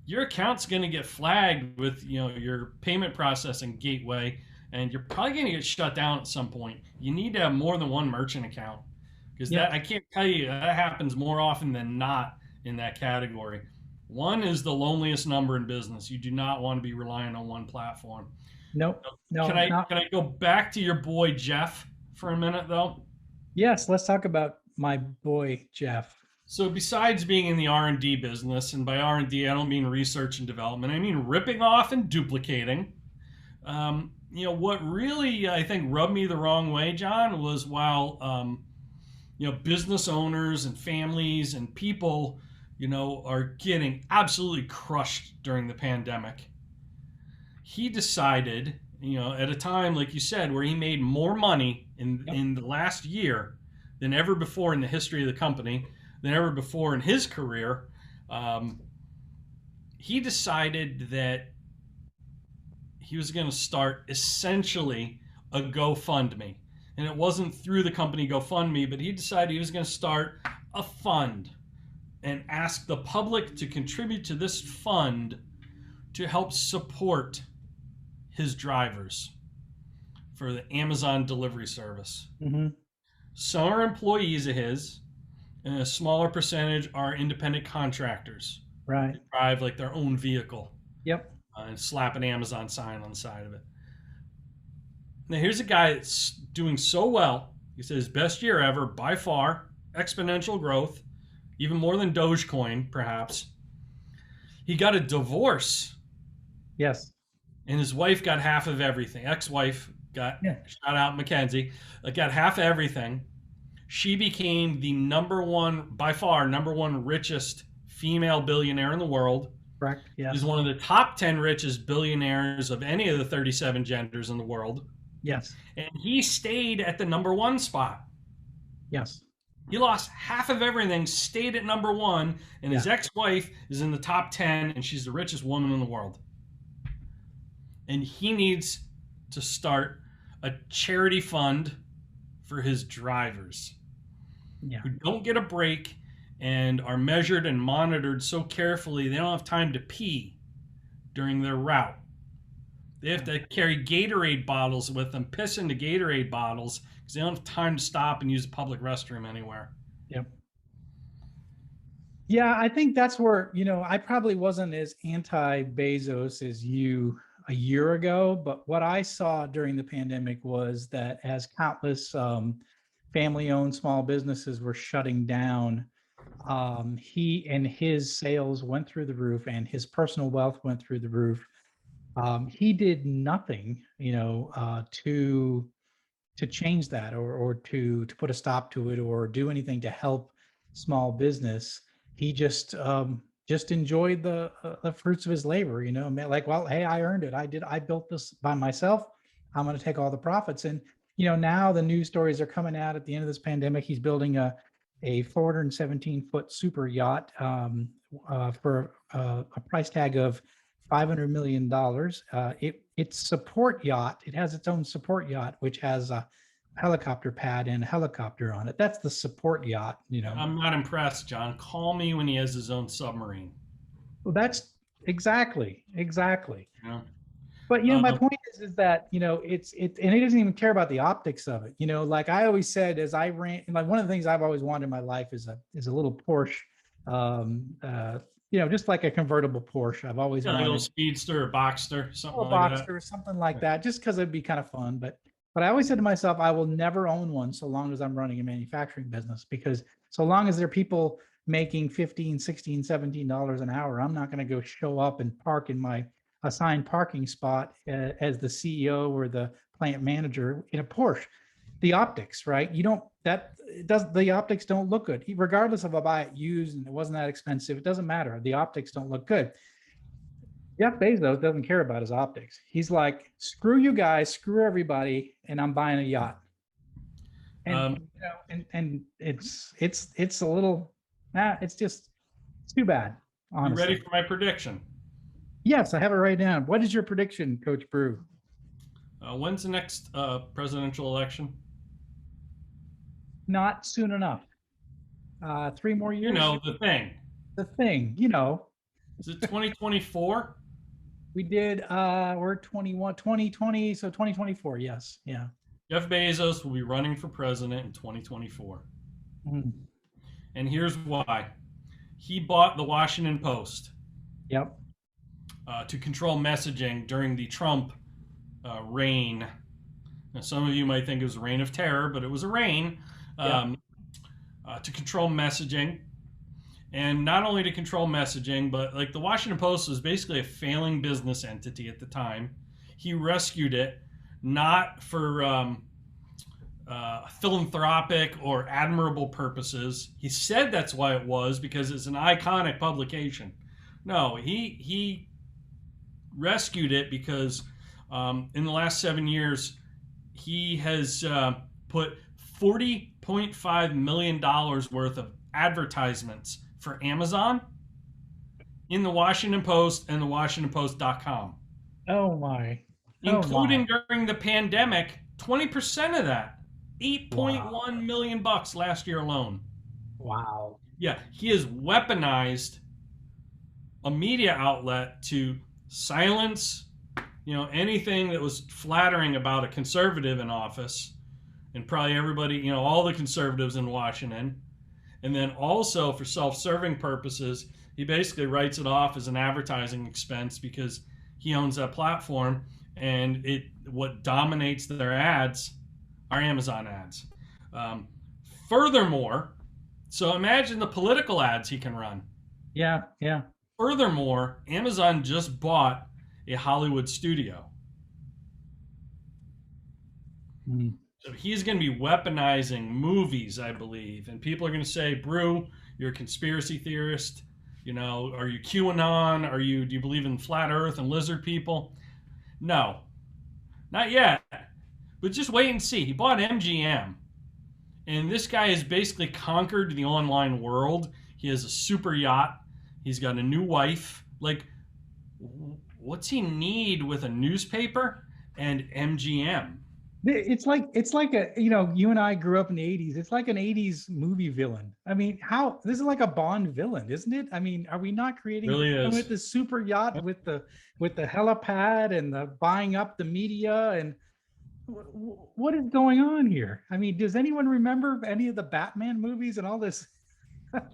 your account's going to get flagged with your payment processing gateway, and you're probably going to get shut down at some point. You need to have more than one merchant account, because Yep. that, I can't tell you, that happens more often than not in that category. One is the loneliest number in business. You do not want to be relying on one platform. Nope. Can No, I not. can I go back to your boy Jeff for a minute though? Yes, let's talk about my boy Jeff. So besides being in the R&D business, and by R&D I don't mean research and development, I mean ripping off and duplicating. What really I think rubbed me the wrong way, John, was while business owners and families and people, are getting absolutely crushed during the pandemic. He decided, at a time like you said, where he made more money in Yep. in the last year than ever before in the history of the company, than ever before in his career. Um, he decided that he was going to start essentially a GoFundMe. And it wasn't through the company GoFundMe, but he decided he was going to start a fund and ask the public to contribute to this fund to help support his drivers for the Amazon delivery service. Mm-hmm. Some are employees of his, and a smaller percentage are independent contractors Right. that drive like their own vehicle Yep. and slap an Amazon sign on the side of it. Now, here's a guy that's doing so well. He says, best year ever by far, exponential growth, even more than Dogecoin, perhaps. He got a divorce, Yes. and his wife got half of everything. Ex-wife got, Yeah. shout out Mackenzie, got half of everything. She became the by far number one richest female billionaire in the world. Correct. Yes. She's one of the top 10 richest billionaires of any of the 37 genders in the world. Yes. And he stayed at the number one spot. Yes. He lost half of everything, stayed at number one, and his Yeah. ex-wife is in the top 10, and she's the richest woman in the world. And he needs to start a charity fund for his drivers Yeah. who don't get a break and are measured and monitored so carefully they don't have time to pee during their route. They have to carry Gatorade bottles with them, piss into Gatorade bottles because they don't have time to stop and use a public restroom anywhere. Yep. Yeah, I think that's where, I probably wasn't as anti-Bezos as you a year ago, but what I saw during the pandemic was that as countless family-owned small businesses were shutting down, he and his sales went through the roof and his personal wealth went through the roof. He did nothing, to change that or to put a stop to it or do anything to help small business. He just enjoyed the fruits of his labor, like, well, hey, I earned it. I built this by myself. I'm going to take all the profits. And now the news stories are coming out at the end of this pandemic. He's building a 417-foot super yacht for a price tag of $500 million. It's support yacht. It has its own support yacht, which has a helicopter pad and a helicopter on it. That's the support yacht, I'm not impressed, John. Call me when he has his own submarine. Well, that's exactly. Yeah. But my point is that and he doesn't even care about the optics of it. Like I always said, as I ran, like one of the things I've always wanted in my life is a little Porsche, just like a convertible Porsche. I've always A wanted little speedster or Boxster, something a like Boxster that. or something like that, just because it'd be kind of fun. But I always said to myself, I will never own one so long as I'm running a manufacturing business, because so long as there are people making $15, $16, $17 an hour, I'm not going to go show up and park in my assigned parking spot as the CEO or the plant manager in a Porsche. The optics, right? The optics don't look good. Regardless if I buy it used and it wasn't that expensive, it doesn't matter. The optics don't look good. Jeff Bezos doesn't care about his optics. He's like, screw you guys, screw everybody, and I'm buying a yacht. And and it's a little, it's too bad. Honestly. You ready for my prediction? Yes, I have it right down. What is your prediction, Coach Brew? When's the next presidential election? Not soon enough. 3 more years. The thing. The thing, Is it 2024? We did, we're 21, 2020, so 2024. Yes. Yeah. Jeff Bezos will be running for president in 2024. Mhm. And here's why. He bought the Washington Post Yep. to control messaging during the Trump reign. Now, some of you might think it was a reign of terror, but it was a reign Yep. to control messaging. And not only to control messaging, but like the Washington Post was basically a failing business entity at the time. He rescued it not for philanthropic or admirable purposes. He said that's why it was, because it's an iconic publication. No, he rescued it because in the last 7 years he has put $40.5 million worth of advertisements for Amazon in the Washington Post and the WashingtonPost.com, Oh my. Oh including my. during the pandemic. 20% of that, Wow. 8.1 million bucks last year alone. Wow. Yeah, he has weaponized a media outlet to silence, anything that was flattering about a conservative in office, and probably everybody, all the conservatives in Washington. And then also for self-serving purposes, he basically writes it off as an advertising expense because he owns that platform, and what dominates their ads are Amazon ads. Um, Furthermore, so imagine the political ads he can run. Yeah. Yeah. Furthermore, Amazon just bought a Hollywood studio. Mm. So he's going to be weaponizing movies, I believe. And people are going to say, Brew, you're a conspiracy theorist. Are you QAnon? Do you believe in flat earth and lizard people? No, not yet. But just wait and see. He bought MGM. And this guy has basically conquered the online world. He has a super yacht. He's got a new wife. Like, what's he need with a newspaper and MGM? It's like you and I grew up in the 80s. It's like an 80s movie villain. I mean, how this is like a Bond villain, isn't it? I mean, are we not creating Really with is. the super yacht with the helipad and the buying up the media and what is going on here? I mean, does anyone remember any of the Batman movies and all this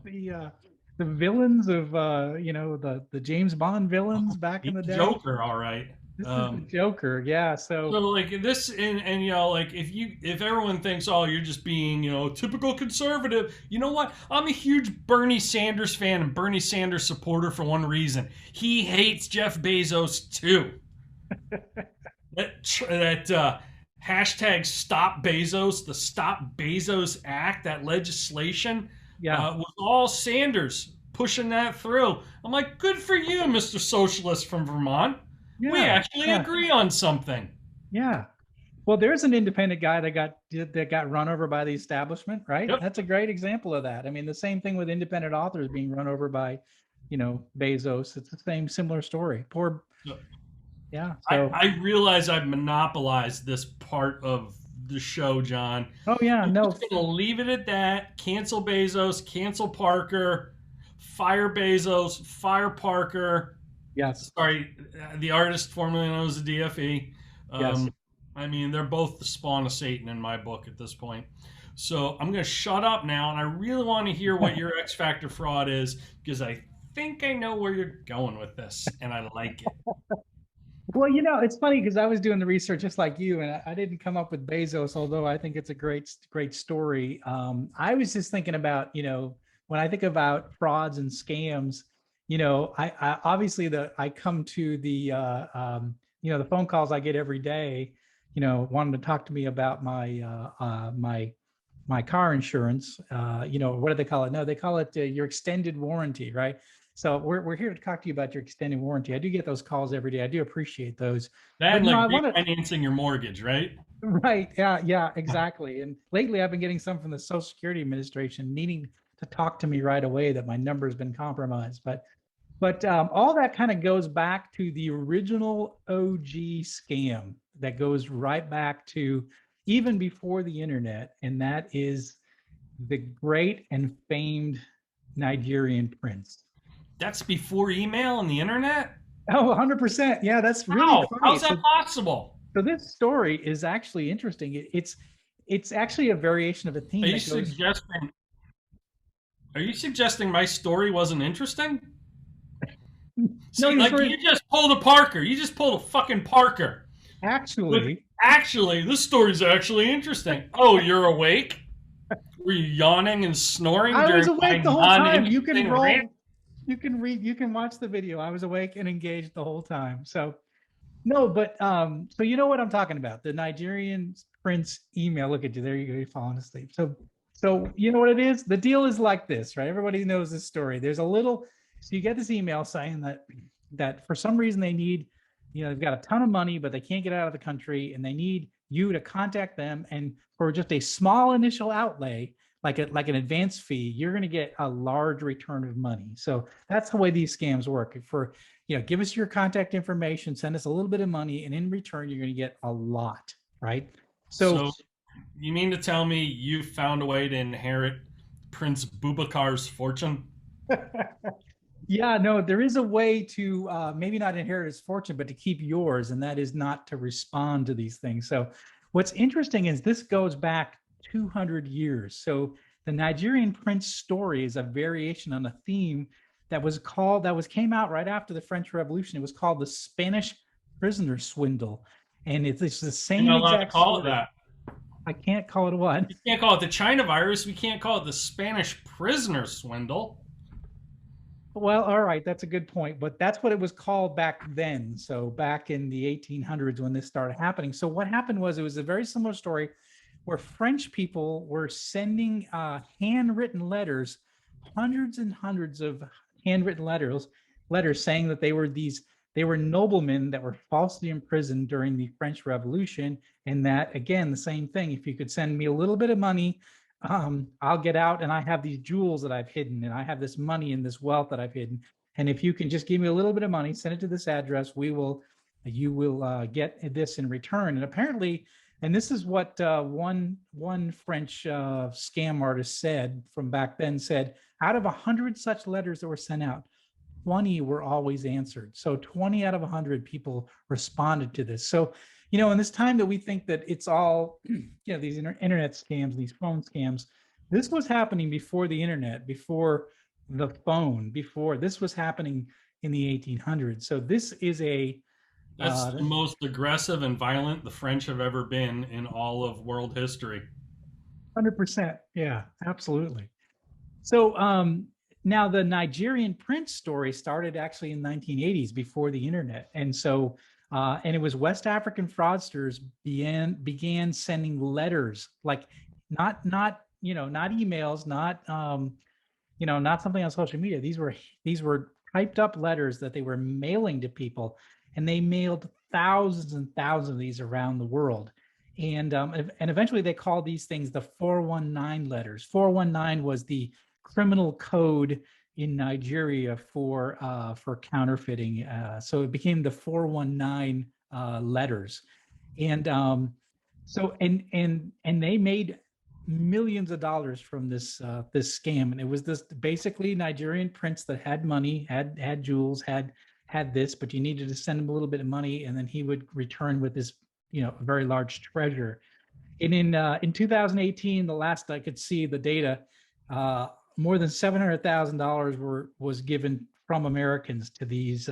the the villains of the James Bond villains back in He's the the day? Joker, all right. This is the Joker. Yeah, So so like this, and like if everyone thinks, oh, you're just being typical conservative, you know what? I'm a huge Bernie Sanders fan and Bernie Sanders supporter for one reason. He hates Jeff Bezos too. That hashtag Stop Bezos, the Stop Bezos Act, that legislation yeah. was all Sanders pushing that through. I'm like, good for you, Mr. Socialist from Vermont. We Yeah, actually yeah, agree on something. yeah. Well, there's an independent guy that got run over by the establishment, right? Yep. That's a great example of that. I mean, the same thing with independent authors being run over by, Bezos. It's the same similar story. Poor, yeah. So, I realize I've monopolized this part of the show, John. oh yeah, I'm no, just going to leave it at that. Cancel Bezos, cancel Parker, fire Bezos, fire Parker. yes, Sorry, the artist formerly known as the DFE. yes. I mean, they're both the spawn of Satan in my book at this point. So I'm going to shut up now, and I really want to hear what your X Factor fraud is because I think I know where you're going with this, and I like it. Well, it's funny because I was doing the research just like you, and I didn't come up with Bezos, although I think it's a great story. I was just thinking about, when I think about frauds and scams, I obviously I come to the phone calls I get every day, wanting to talk to me about my car insurance. What do they call it? No, they call it your extended warranty, right? So we're here to talk to you about your extended warranty. I do get those calls every day. I do appreciate those. That But and like I want to refinancing your mortgage, right? right. Yeah, yeah, exactly. And lately I've been getting some from the Social Security Administration needing to talk to me right away that my number has been compromised. But all that kind of goes back to the original OG scam that goes right back to even before the internet, and that is the great and famed Nigerian prince. That's before email and the internet? Oh, 100%. Yeah, that's really How? funny. How's that possible? So this story is actually interesting. It's actually a variation of a Are theme you that goes. suggesting are you suggesting my story wasn't interesting? No, See, your like story you just pulled a Parker. You just pulled a fucking Parker. With actually. actually, this story's actually interesting. Oh, you're awake? Were you yawning and snoring I was during my awake the whole time. You can non-interesting rant? roll. You can read. You can watch the video. I was awake and engaged the whole time. So no, but so you know what I'm talking about. The Nigerian prince email. Look at you. There you go. You're falling asleep. So you know what it is? The deal is like this, right? Everybody knows this story. There's a little, so you get this email saying that for some reason they need, they've got a ton of money, but they can't get out of the country, and they need you to contact them, and for just a small initial outlay, like an advance fee, you're going to get a large return of money. So that's the way these scams work. Give us your contact information, send us a little bit of money, and in return, you're going to get a lot, right? So So, you mean to tell me you found a way to inherit Prince Bubakar's fortune? yeah, no, there is a way to maybe not inherit his fortune, but to keep yours, and that is not to respond to these things. So what's interesting is this goes back 200 years. So the Nigerian prince story is a variation on a theme that came out right after the French Revolution. It was called the Spanish prisoner swindle. And it's the You're same not allowed to exact call it story. that. I can't call it what? We can't call it the China virus. We can't call it the Spanish prisoner swindle. Well, all right, that's a good point, but that's what it was called back then. So back in the 1800s when this started happening. So what happened was it was a very similar story where French people were sending handwritten letters, hundreds and hundreds of handwritten letters saying that they were noblemen that were falsely imprisoned during the French Revolution, and that again the same thing. If you could send me a little bit of money, I'll get out, and I have these jewels that I've hidden, and I have this money and this wealth that I've hidden. And if you can just give me a little bit of money, send it to this address, you will get this in return. And apparently, and this is what one French scam artist said from back then, said out of 100 such letters that were sent out, 20 were always answered. So 20 out of 100 people responded to this. So in this time that we think that it's all, these internet scams, these phone scams, this was happening before the internet, before the phone, before this was happening in the 1800s. So this is That's the most aggressive and violent the French have ever been in all of world history. 100%. Yeah, absolutely. So now the Nigerian prince story started actually in 1980s before the internet. And so and it was West African fraudsters began sending letters, like not emails, not something on social media. These were typed up letters that they were mailing to people, and they mailed thousands and thousands of these around the world. And eventually they called these things the 419 letters. 419 was the criminal code in Nigeria for counterfeiting. So it became the 419 letters, and they made millions of dollars from this scam. And it was this basically Nigerian prince that had money, had jewels, had this, but you needed to send him a little bit of money, and then he would return with this a very large treasure. And in 2018, the last I could see the data, more than $700,000 was given from Americans to these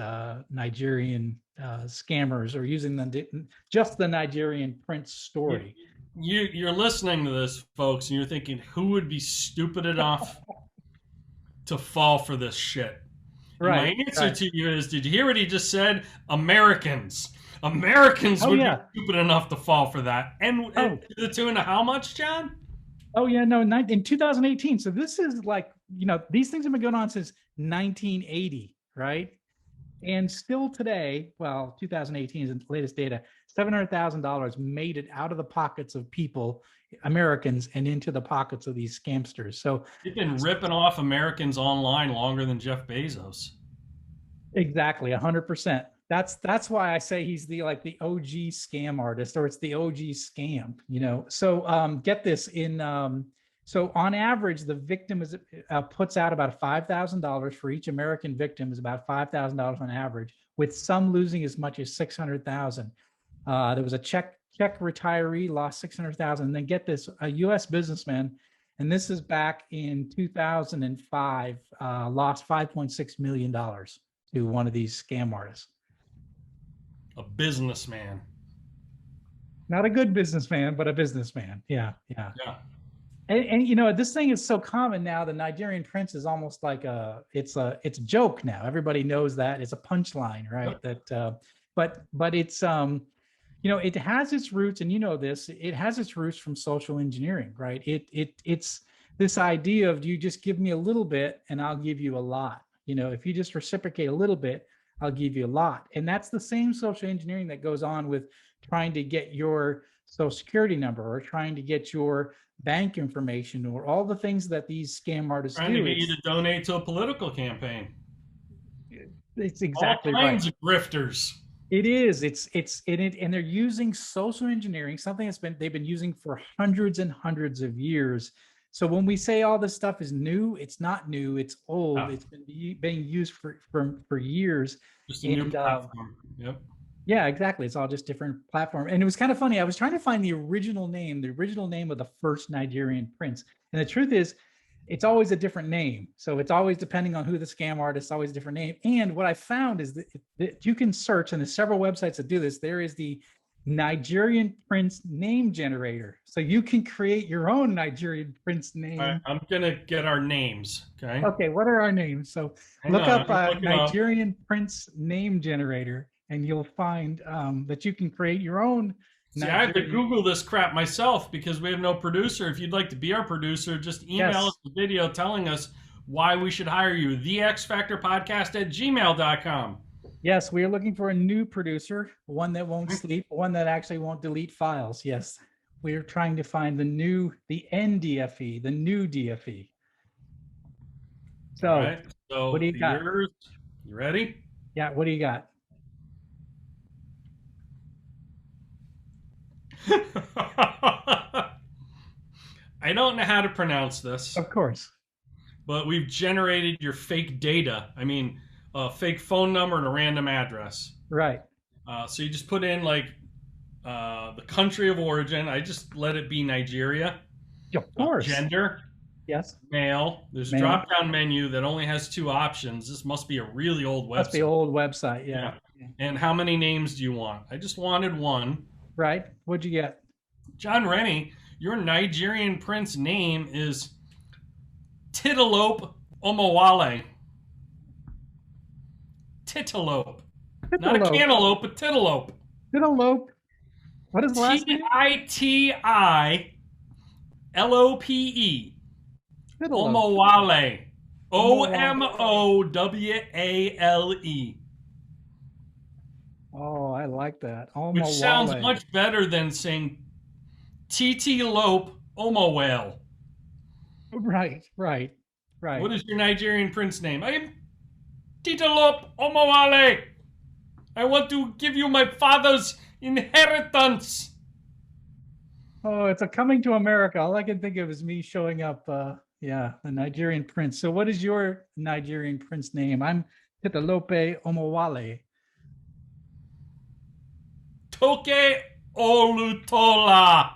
Nigerian scammers, or using just the Nigerian prince story. You're listening to this, folks, and you're thinking, who would be stupid enough to fall for this shit? Right. My answer to you is, did you hear what he just said? Americans would be stupid enough to fall for that. And to the tune of how much, John? Oh yeah, no, in 2018. So this is like, these things have been going on since 1980, right? And still today, well, 2018 is the latest data, $700,000 made it out of the pockets of people, Americans, and into the pockets of these scamsters. So you've been ripping off Americans online longer than Jeff Bezos. Exactly, 100%. That's why I say he's the OG scam artist, or it's the OG scam. So get this, in So on average, the victim is puts out about $5,000 for each American victim, is about $5,000 on average, with some losing as much as 600,000. There was a Czech retiree lost 600,000. And then get this, a U.S. businessman, and this is back in 2005, lost $5.6 million to one of these scam artists. A businessman. Not a good businessman, but a businessman. Yeah. Yeah. And you know, this thing is so common now. The Nigerian prince is almost like it's a joke now. Everybody knows that it's a punchline, right? Yep. That, but it's you know, it has its roots, and you know this. It has its roots from social engineering, right? It's this idea of, you just give me a little bit and I'll give you a lot. You know, if you just reciprocate a little bit, I'll give you a lot. And that's the same social engineering that goes on with trying to get your social security number, or trying to get your bank information, or all the things that these scam artists trying to get you to donate to a political campaign. It's exactly all kinds right. of grifters. It is. It's in it, and they're using social engineering, something they've been using for hundreds and hundreds of years. So when we say all this stuff is new, it's not new. It's old. Oh. It's been being used for years. Just a new platform. Yep. Yeah, exactly. It's all just different platform. And it was kind of funny. I was trying to find the original name of the first Nigerian prince. And the truth is, it's always a different name. So it's always, depending on who the scam artist, always a different name. And what I found is that you can search, and there's several websites that do this. There is the Nigerian prince name generator. So you can create your own Nigerian prince name. All right, I'm going to get our names. Okay. Okay. What are our names? So look up Nigerian prince name generator, and you'll find that you can create your own. See, I had to Google this crap myself because we have no producer. If you'd like to be our producer, just email us the video telling us why we should hire you. thexfactorpodcast@gmail.com. Yes, we are looking for a new producer, one that won't sleep, one that actually won't delete files. Yes, we are trying to find the NDFE, the new DFE. So, right. So what do you got? You ready? Yeah, what do you got? I don't know how to pronounce this. Of course. But we've generated your fake data. I mean, a fake phone number and a random address. Right. So you just put in like the country of origin. I just let it be Nigeria. Of course. Gender. Yes. Male. There's a drop-down menu that only has 2 options. This must be a really old website. Must be an old website, yeah. And how many names do you want? I just wanted 1. Right. What'd you get? Jon Rennie, your Nigerian prince name is Titalope Omowale. Titalope. Not a cantaloupe, but Titalope. Titalope. What is the last name? Titlope. Omowale. Omowale. Oh, I like that. Which sounds much better than saying Titilope Omowale. Right. What is your Nigerian prince name? I am Titilope Omowale. I want to give you my father's inheritance. Oh, it's a Coming to America. All I can think of is me showing up. The Nigerian prince. So what is your Nigerian prince name? I'm Titalope Omowale. Toke Olutola.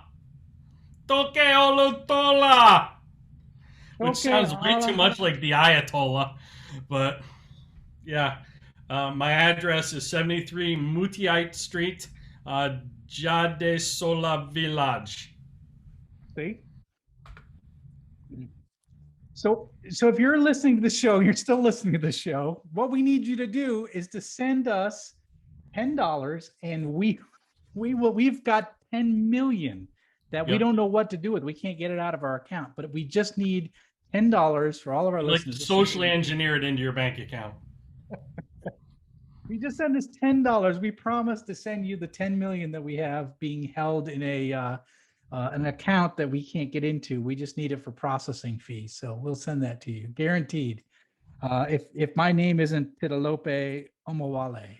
Which sounds way too much like the Ayatollah. But yeah, my address is 73 Mutiite Street, Jade Sola Village. See? So if you're listening to the show, you're still listening to the show, what we need you to do is to send us $10, and we've got 10 million that we don't know what to do with. We can't get it out of our account, but we just need $10 for all of our listeners. Like socially engineer it into your bank account. We just send us $10. We promise to send you the 10 million that we have being held in an account that we can't get into. We just need it for processing fees. So we'll send that to you, guaranteed. If my name isn't Titalope Omowale.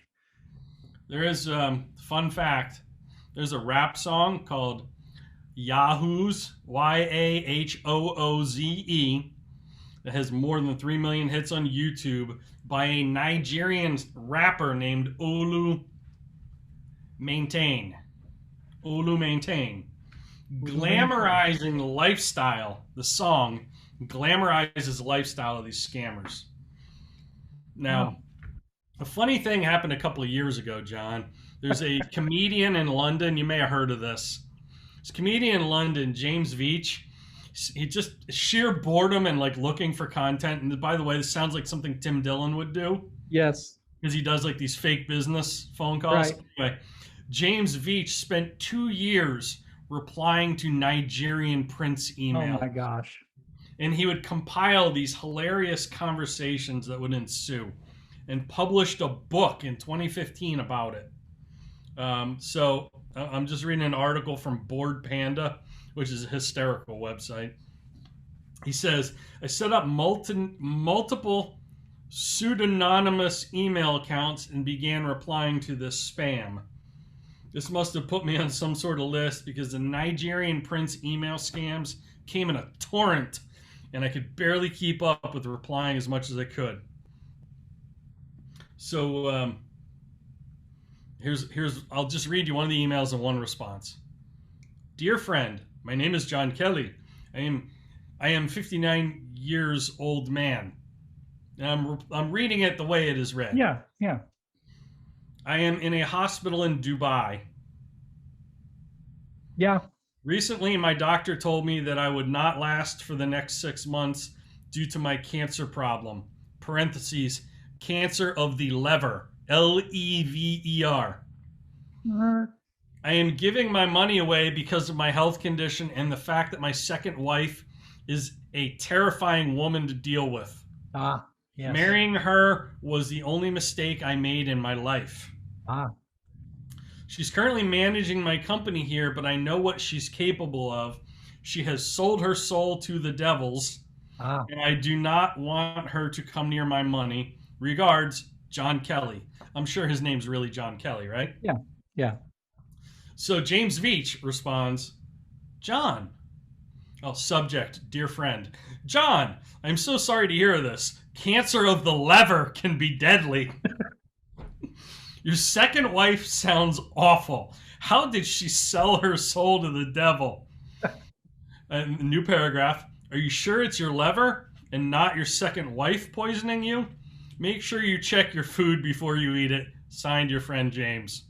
There is fun fact. There's a rap song called Yahoo's, Yahooze, that has more than 3 million hits on YouTube by a Nigerian rapper named Olu Maintain. Olu Maintain. Glamorizing the lifestyle. The song glamorizes the lifestyle of these scammers. Now, a funny thing happened a couple of years ago, John. There's a comedian in London. You may have heard of this. This comedian in London, James Veach. He just sheer boredom and like looking for content. And by the way, this sounds like something Tim Dillon would do. Yes. Because he does like these fake business phone calls. Right. Anyway, James Veach spent 2 years replying to Nigerian Prince emails. Oh my gosh. And he would compile these hilarious conversations that would ensue and published a book in 2015 about it. So I'm just reading an article from Bored Panda, which is a hysterical website. He says, I set up multiple pseudonymous email accounts and began replying to this spam. This must have put me on some sort of list because the Nigerian Prince email scams came in a torrent and I could barely keep up with replying as much as I could. So here's I'll just read you one of the emails and one response. Dear friend, my name is John Kelly. I am 59 years old man. And I'm reading it the way it is read. Yeah. I am in a hospital in Dubai. Yeah. Recently, my doctor told me that I would not last for the next 6 months due to my cancer problem. Parentheses, cancer of the lever. Lever. I am giving my money away because of my health condition and the fact that my second wife is a terrifying woman to deal with. Yes. Marrying her was the only mistake I made in my life. She's currently managing my company here, but I know what she's capable of. She has sold her soul to the devils, and I do not want her to come near my money. Regards, John Kelly. I'm sure his name's really John Kelly, right? Yeah. So James Veach responds, John. Oh, subject, dear friend. John, I'm so sorry to hear this. Cancer of the lever can be deadly. Your second wife sounds awful. How did she sell her soul to the devil? And new paragraph. Are you sure it's your lever and not your second wife poisoning you? Make sure you check your food before you eat it. Signed, your friend James.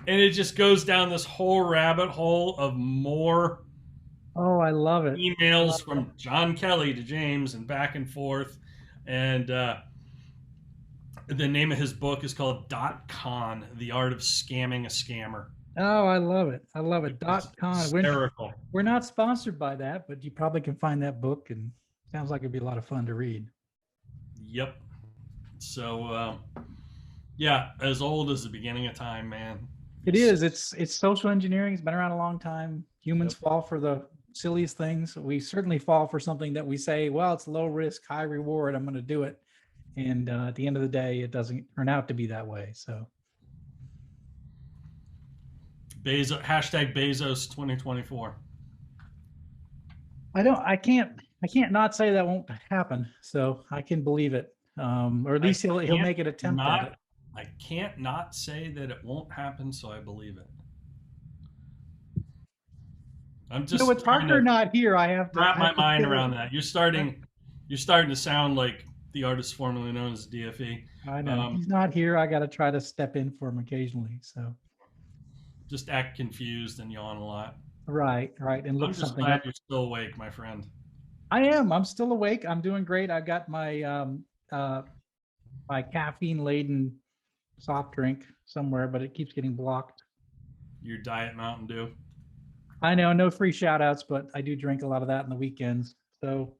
And it just goes down this whole rabbit hole of more I love it. Emails from John Kelly to James and back and forth. And the name of his book is called .con, The Art of Scamming a Scammer. Oh, I love it. .con. Hysterical. We're not sponsored by that, but you probably can find that book, and sounds like it'd be a lot of fun to read. Yep. So, yeah, as old as the beginning of time, man. It is. It's social engineering. It's been around a long time. Humans fall for the silliest things. We certainly fall for something that we say, well, it's low risk, high reward. I'm going to do it. And at the end of the day, it doesn't turn out to be that way. So Hashtag Bezos 2024. I can't not say that won't happen. So I can believe it. Or at least he'll make an attempt at it. I can't not say that it won't happen, so I believe it. I'm just with Parker not here, I have to wrap my mind around that. You're starting to sound like the artist formerly known as DFE. I know. He's not here. I got to try to step in for him occasionally. So just act confused and yawn a lot. Right. And look I'm just something glad up. you're still awake, my friend. I am. I'm still awake. I'm doing great. I've got my my caffeine laden soft drink somewhere, but it keeps getting blocked. Your Diet Mountain Dew. I know, no free shout outs, but I do drink a lot of that in the weekends. So,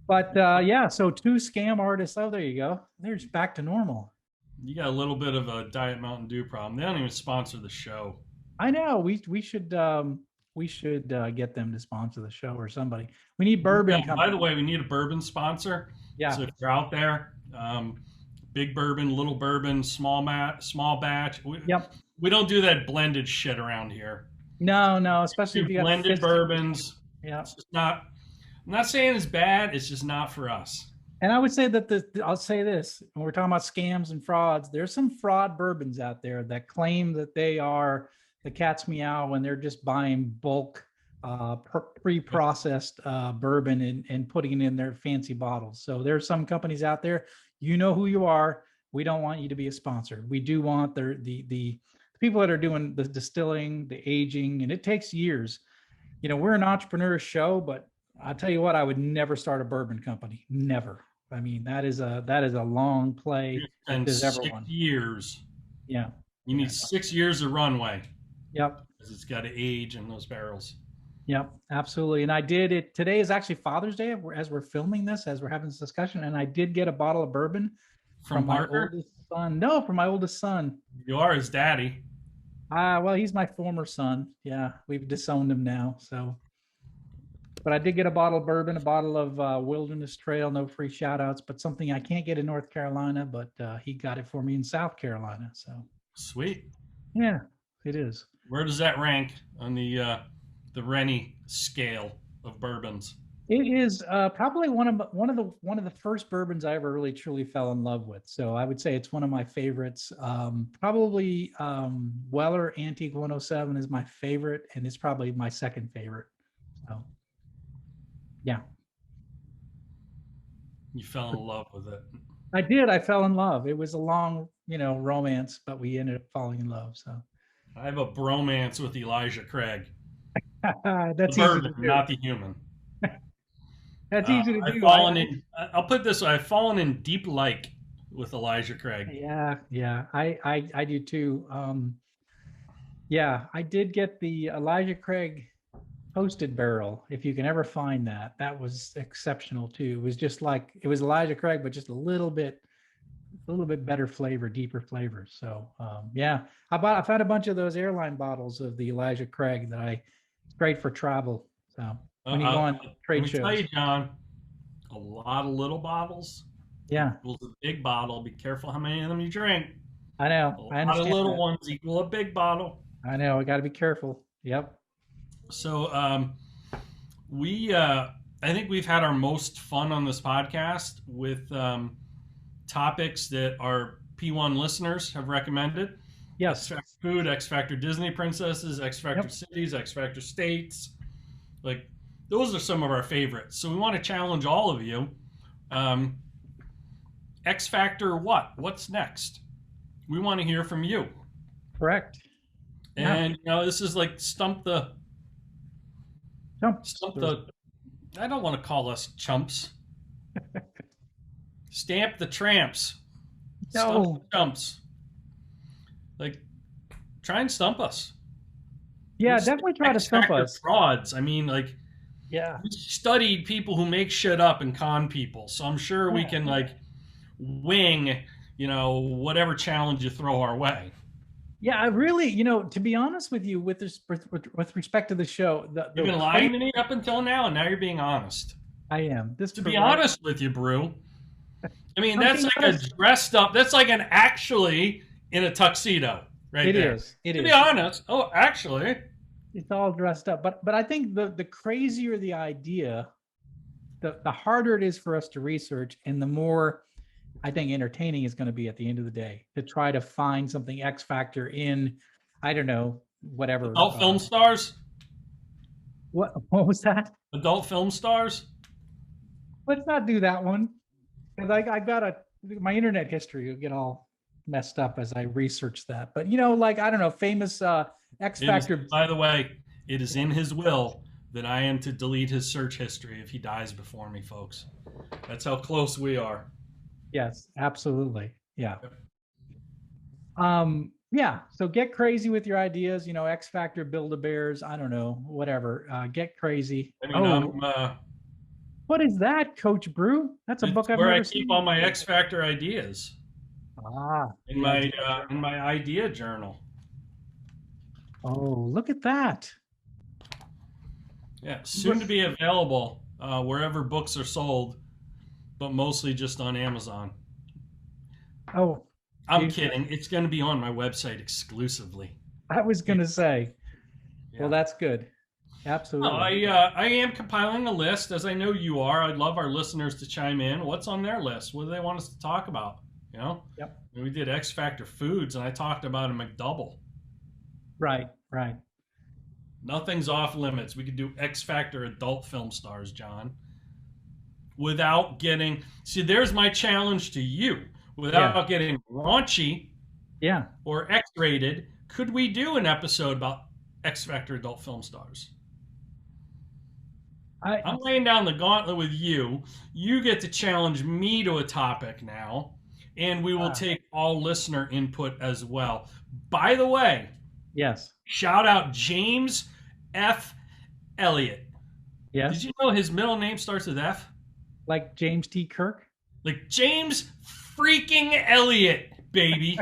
but yeah, so 2 scam artists. Oh, there you go. They're just back to normal. You got a little bit of a Diet Mountain Dew problem. They don't even sponsor the show. I know. We should get them to sponsor the show or somebody. We need bourbon. Yeah, by the way, we need a bourbon sponsor. Yeah. So if you're out there, big bourbon, little bourbon, small batch. We don't do that blended shit around here. No, especially if Do you got blended fisted. bourbons. Yeah. It's just not. I'm not saying it's bad. It's just not for us. And I would say that I'll say this when we're talking about scams and frauds, there's some fraud bourbons out there that claim that they are the cat's meow when they're just buying bulk pre-processed bourbon and putting it in their fancy bottles. So there's some companies out there, you know who you are. We don't want you to be a sponsor. We do want the people that are doing the distilling, the aging, and it takes years. We're an entrepreneur show, but I'll tell you what, I would never start a bourbon company. Never. I mean, that is a long play if And there's ever 6 one. years. Yeah. You need 6 years of runway. Yep. Because it's got to age in those barrels. Yep. Absolutely. And I did it. Today is actually Father's Day as we're filming this, as we're having this discussion. And I did get a bottle of bourbon From my Parker? oldest son. No, from my oldest son. You are his daddy. Well, he's my former son. Yeah. We've disowned him now. So. But I did get a bottle of bourbon, a bottle of Wilderness Trail, no free shout outs, but something I can't get in North Carolina, but he got it for me in South Carolina. So Sweet. yeah, it is. Where does that rank on the Rennie scale of bourbons? It is probably one of the first bourbons I ever really truly fell in love with. So I would say it's one of my favorites. Probably Weller Antique 107 is my favorite, and it's probably my second favorite. So yeah. You fell in love with it. I did. I fell in love. It was a long, romance, but we ended up falling in love. So I have a bromance with Elijah Craig. that's the bourbon, easy to do. not the human. That's easy to do. I'll put it this way: I've fallen in deep like with Elijah Craig. Yeah. I do too. Yeah, I did get the Elijah Craig Toasted Barrel. If you can ever find that, that was exceptional too. It was just like it was Elijah Craig, but just a little bit better flavor, deeper flavor. So yeah, I found a bunch of those airline bottles of the Elijah Craig it's great for travel. So when you go on trade shows. Let me tell you, John, a lot of little bottles. Yeah. Equals a big bottle. Be careful how many of them you drink. I know. A lot of little ones equal a big bottle. I know. I got to be careful. Yep. So I think we've had our most fun on this podcast with topics that our P1 listeners have recommended. Yes. X Factor Food, X Factor Disney Princesses, X Factor Cities, X Factor States. Like, those are some of our favorites. So we want to challenge all of you. X Factor what? What's next? We want to hear from you. Correct. And, this is like Stump the... I don't want to call us chumps. Stamp the Tramps. No. Stump the Chumps. Like, try and stump us. Yeah, definitely try to stump us. Frauds. I mean, like, we studied people who make shit up and con people. So I'm sure we can, like, wing, whatever challenge you throw our way. Yeah, I really, to be honest with you, with respect to the show, you've been lying to me up until now, and now you're being honest. I am. To be honest with you, Brew, I mean, that's like a dressed up. That's like an actually in a tuxedo, right? It is. To be honest, actually, it's all dressed up. But I think the crazier the idea, the harder it is for us to research, and the more I think entertaining is going to be at the end of the day to try to find something X Factor in, I don't know, whatever. Adult film stars? What was that? Adult film stars? Let's not do that one. Because I got my internet history will get all messed up as I research that. But, I don't know, famous X Factor. By the way, it is in his will that I am to delete his search history if he dies before me, folks. That's how close we are. Yes, absolutely. Yeah. Yeah. So get crazy with your ideas, X Factor, Build-A-Bears, I don't know, whatever. Get crazy. What is that, Coach Brew? That's a book I've never seen. Where I keep all my X Factor ideas. In my idea journal. Oh, look at that. Yeah, soon to be available wherever books are sold, but mostly just on Amazon. Oh, I'm kidding. It's going to be on my website exclusively. I was going to say. Well, that's good. No, Absolutely. I am compiling a list, as I know you are. I'd love our listeners to chime in. What's on their list? What do they want us to talk about? You know, Yep. we did X Factor foods, and I talked about a McDouble. Right. Right. Nothing's off limits. We could do X Factor adult film stars, John, without getting. See, there's my challenge to you. Yeah. Without getting raunchy Yeah. or X-rated, could we do an episode about X Factor adult film stars? I'm laying down the gauntlet with you. You get to challenge me to a topic now, and we will take all listener input as well. By the way, Yes. shout out James F. Elliott. Yes. Did you know his middle name starts with F? Like James T. Kirk? Like James freaking Elliott, baby.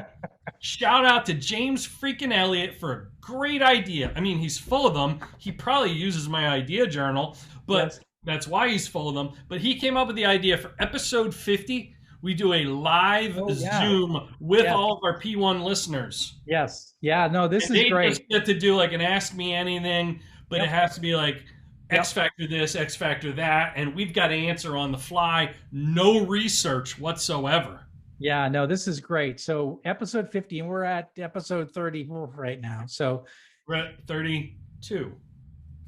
Shout out to James freaking Elliott for a great idea. I mean, he's full of them. He probably uses my idea journal, but that's why he's full of them. But he came up with the idea for episode 50. We do a live Zoom with all of our P1 listeners. Yes. Yeah, no, this And is they great. just get to do like an Ask Me Anything, but it has to be like X Factor this, X Factor that, and we've got to answer on the fly. No research whatsoever. Yeah, no, this is great. So episode 50, and we're at episode 34 right now. So we're at 32.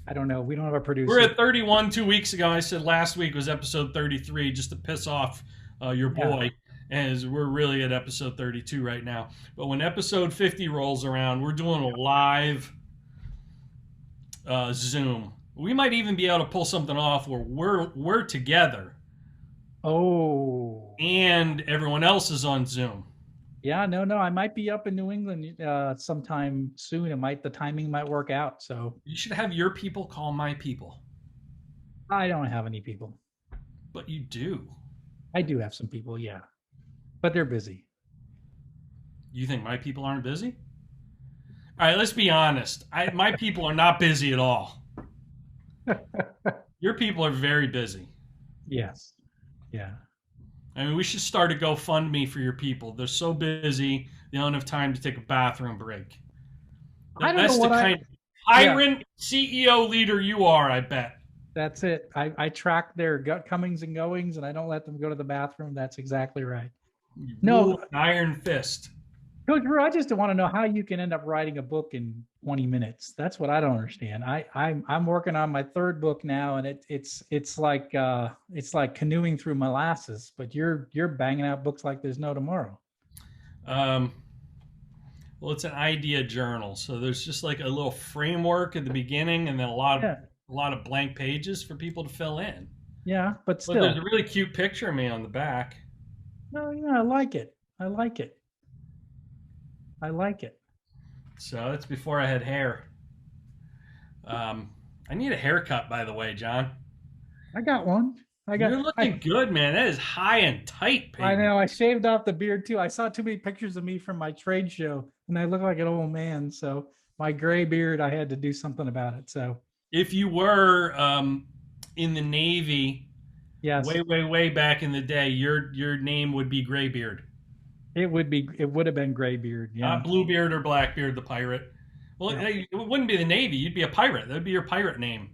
I don't know. We don't have a producer. We're at 31 2 weeks ago. I said last week was episode 33 just to piss off your boy. As we're really at episode 32 right now. But when episode 50 rolls around, we're doing a live Zoom. We might even be able to pull something off where we're together. Oh. And everyone else is on Zoom. Yeah, no. I might be up in New England sometime soon. The timing might work out. So you should have your people call my people. I don't have any people. But you do. I do have some people, yeah. But they're busy. You think my people aren't busy? All right, let's be honest. My people are not busy at all. Your people are very busy. Yes. Yeah. I mean, we should start a GoFundMe for your people. They're so busy, they don't have time to take a bathroom break. That's the kind of tyrant CEO leader you are, I bet. That's it. I track their comings and goings, and I don't let them go to the bathroom. That's exactly right. No, iron fist. Coach Brew, I just want to know how you can end up writing a book in 20 minutes. That's what I don't understand. I'm working on my third book now, and it's like canoeing through molasses. But you're banging out books like there's no tomorrow. Well, it's an idea journal, so there's just like a little framework at the beginning, and then a lot of blank pages for people to fill in. Yeah, but still, there's a really cute picture of me on the back. No, yeah, I like it. So that's before I had hair. I need a haircut, by the way, John. I got one. You're looking good, man. That is high and tight, baby. I know. I shaved off the beard too. I saw too many pictures of me from my trade show, and I look like an old man. So my gray beard, I had to do something about it. So if you were in the Navy, way back in the day, your name would be Graybeard. It would have been Graybeard. Yeah. Not Bluebeard or Blackbeard, the pirate. Well, it wouldn't be the Navy. You'd be a pirate. That would be your pirate name.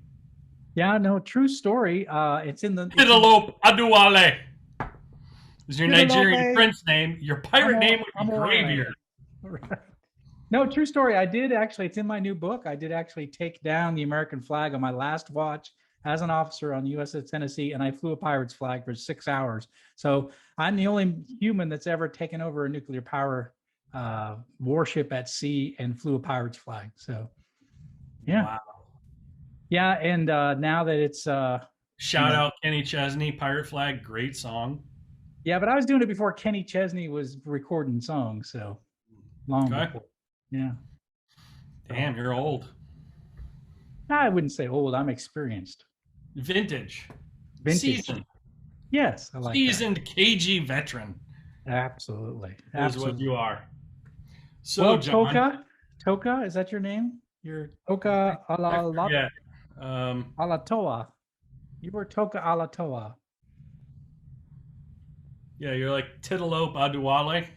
Yeah, no, true story. It's in the Titalope Aduwale is your Nigerian prince name. Your pirate name would be Graybeard. Right. No, true story. I did actually. It's in my new book. I did actually take down the American flag on my last watch as an officer on the USS Tennessee, and I flew a pirate's flag for 6 hours. So I'm the only human that's ever taken over a nuclear power warship at sea and flew a pirate's flag. So, yeah. Wow. Yeah, and now that it's shout out Kenny Chesney, Pirate Flag, great song. Yeah, but I was doing it before Kenny Chesney was recording songs, so long before. Yeah. Damn, you're old. I wouldn't say old. I'm experienced. Vintage. Seasoned. Yes, I like seasoned that. KG veteran. Absolutely. That's what you are. So, well, John, Toka, is that your name? You're Toka Alatoa. You were Toka Alatoa. Yeah, you're like Titalope Aduwale.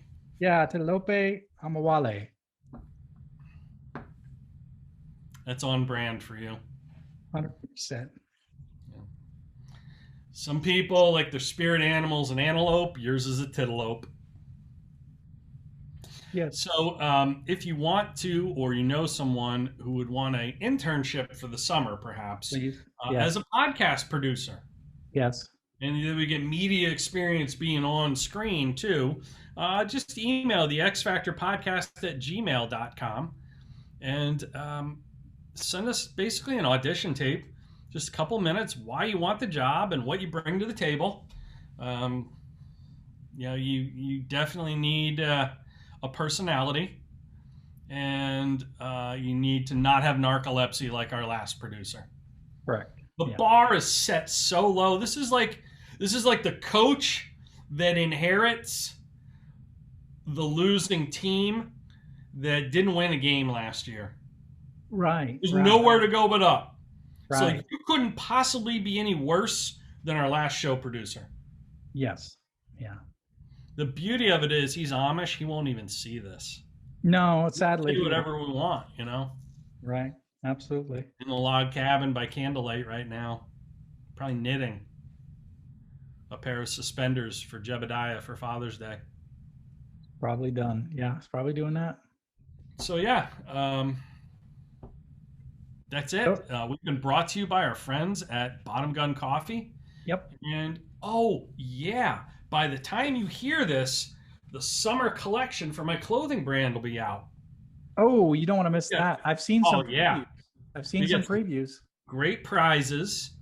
Yeah, Titalope Amawale. That's on brand for you. 100%. Some people like their spirit animals an antelope. Yours is a tittelope. Yes. So if you want to, or you know someone who would want an internship for the summer, perhaps, Please. Yes. as a podcast producer, Yes. and then we get media experience being on screen too, just email the xfactorpodcast@gmail.com and send us basically an audition tape, just a couple minutes, why you want the job and what you bring to the table. You definitely need a personality, and you need to not have narcolepsy like our last producer. Correct. The bar is set so low. This is like the coach that inherits the losing team that didn't win a game last year. Right. There's nowhere to go but up. Right. So you couldn't possibly be any worse than our last show producer. Yes. Yeah. The beauty of it is he's Amish. He won't even see this. No, sadly. We do whatever we want, Right. Absolutely. In the log cabin by candlelight right now. Probably knitting a pair of suspenders for Jebediah for Father's Day. Probably done. Yeah, it's probably doing that. So yeah, that's it. We've been brought to you by our friends at Bottom Gun Coffee. Yep. And by the time you hear this, the summer collection for my clothing brand will be out. Oh, you don't want to miss that. I've seen some previews. I've seen some previews. Great prizes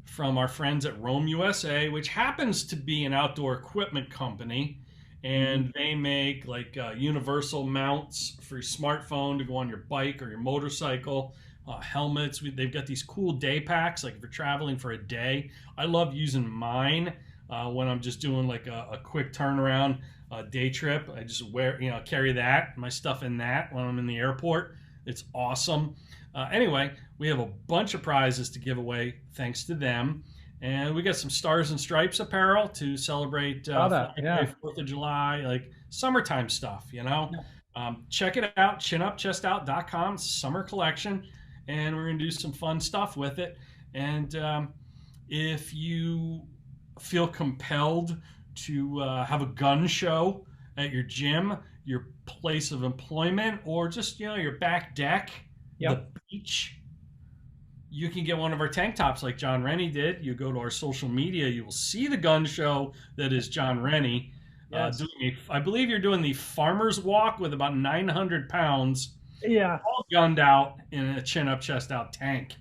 from our friends at Roam USA, which happens to be an outdoor equipment company. And they make like universal mounts for your smartphone to go on your bike or your motorcycle, helmets. They've got these cool day packs, like if you're traveling for a day. I love using mine when I'm just doing like a quick turnaround day trip. I just carry my stuff in that when I'm in the airport. It's awesome. Anyway, we have a bunch of prizes to give away thanks to them. And we got some Stars and Stripes apparel to celebrate 4th of July, like summertime stuff, Check it out, chinupchestout.com, summer collection, and we're going to do some fun stuff with it. And if you feel compelled to have a gun show at your gym, your place of employment, or just, your back deck, the beach, you can get one of our tank tops like Jon Rennie did. You go to our social media, you will see the gun show that is Jon Rennie. Yes. I believe you're doing the farmer's walk with about 900 pounds. Yeah. All gunned out in a chin up, chest out tank.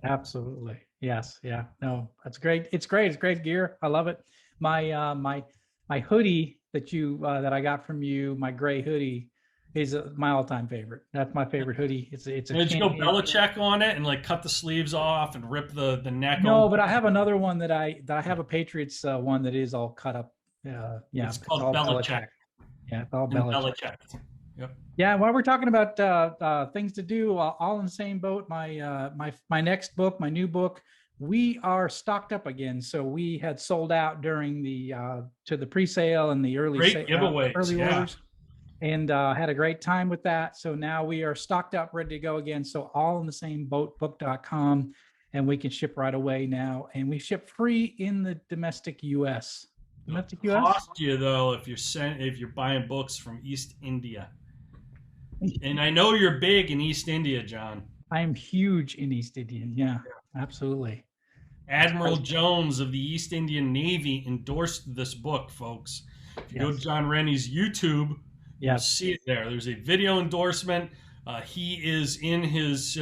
Absolutely. Yes. Yeah. No, that's great. It's great. It's great gear. I love it. My my hoodie that I got from you, my gray hoodie, is my all-time favorite. That's my favorite hoodie. It's a. Did you go Belichick on it and like cut the sleeves off and rip the neck? No, but I have another one that I have a Patriots one that is all cut up. It's called Belichick. Yeah, it's all Belichick. Yep. Yeah, while we're talking about things to do, all in the same boat. My next book, my new book, we are stocked up again. So we had sold out during the to the pre-sale and the early giveaways, orders. And had a great time with that. So now we are stocked up, ready to go again. So all in the same book.com, and we can ship right away now. And we ship free in the domestic U.S. Domestic U.S. Cost you though if you're buying books from East India. And I know you're big in East India, John. I am huge in East India. Yeah, absolutely. Admiral Jones of the East Indian Navy endorsed this book, folks. If you go to Jon Rennie's YouTube, you'll see it there. There's a video endorsement. He is in his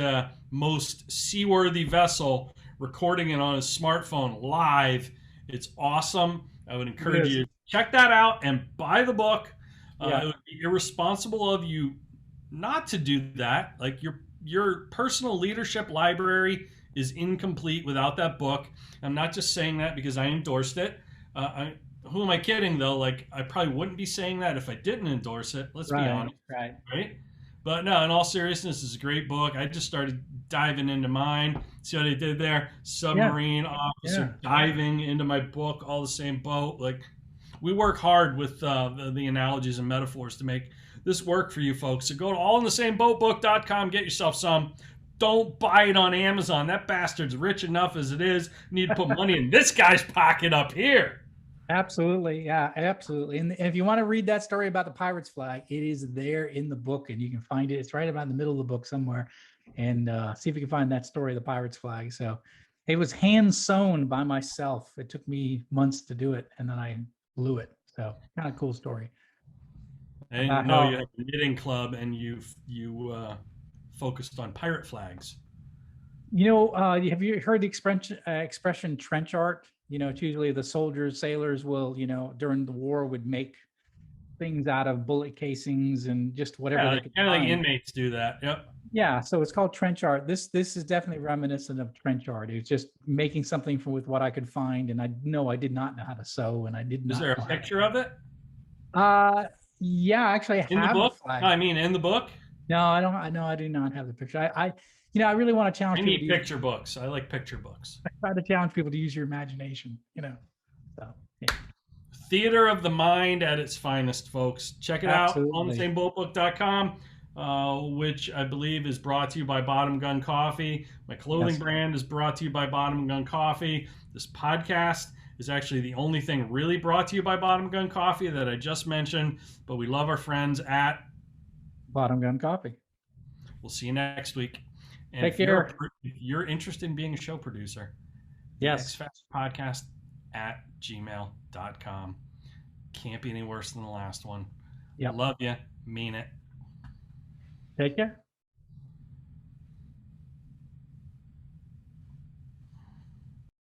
most seaworthy vessel, recording it on his smartphone live. It's awesome. I would encourage you to check that out and buy the book. It would be irresponsible of you not to do that. Like your personal leadership library is incomplete without that book. I'm not just saying that because I endorsed it. Who am I kidding though? Like I probably wouldn't be saying that if I didn't endorse it. Let's be honest. Right. But no, in all seriousness, it's a great book. I just started diving into mine. See what I did there? Submarine officer diving into my book, all the same boat. Like we work hard with the analogies and metaphors to make this work for you folks. So go to allinthesameboatbook.com, get yourself some. Don't buy it on Amazon. That bastard's rich enough as it is. You need to put money in this guy's pocket up here. Absolutely. Yeah, absolutely. And if you want to read that story about the pirate's flag, it is there in the book and you can find it. It's right about in the middle of the book somewhere. And see if you can find that story, the pirate's flag. So it was hand sewn by myself. It took me months to do it and then I blew it. So kind of cool story. I didn't know you had a knitting club and you focused on pirate flags. Have you heard the expression trench art? It's usually the soldiers, sailors will, during the war would make things out of bullet casings and just whatever they could kind of find. like inmates do that. Yep. Yeah, so it's called trench art. This is definitely reminiscent of trench art. It's just making something with what I could find, and I did not know how to sew, and I did not. Is there a picture of it? Yeah, actually, I have in the book. The flag. I mean, in the book. No, I don't. I know I do not have the picture. I really want to challenge. I need picture books. I like picture books. I try to challenge people to use your imagination. So yeah. Theater of the mind at its finest, folks. Check it Absolutely. out on thesameboatbook.com, which I believe is brought to you by Bottom Gun Coffee. My clothing brand is brought to you by Bottom Gun Coffee. This podcast is actually the only thing really brought to you by Bottom Gun Coffee that I just mentioned, but we love our friends at Bottom Gun Coffee. We'll see you next week. And Take care. If you're interested in being a show producer, yes, podcast at gmail.com. Can't be any worse than the last one. Yep. Love you. Mean it. Take care.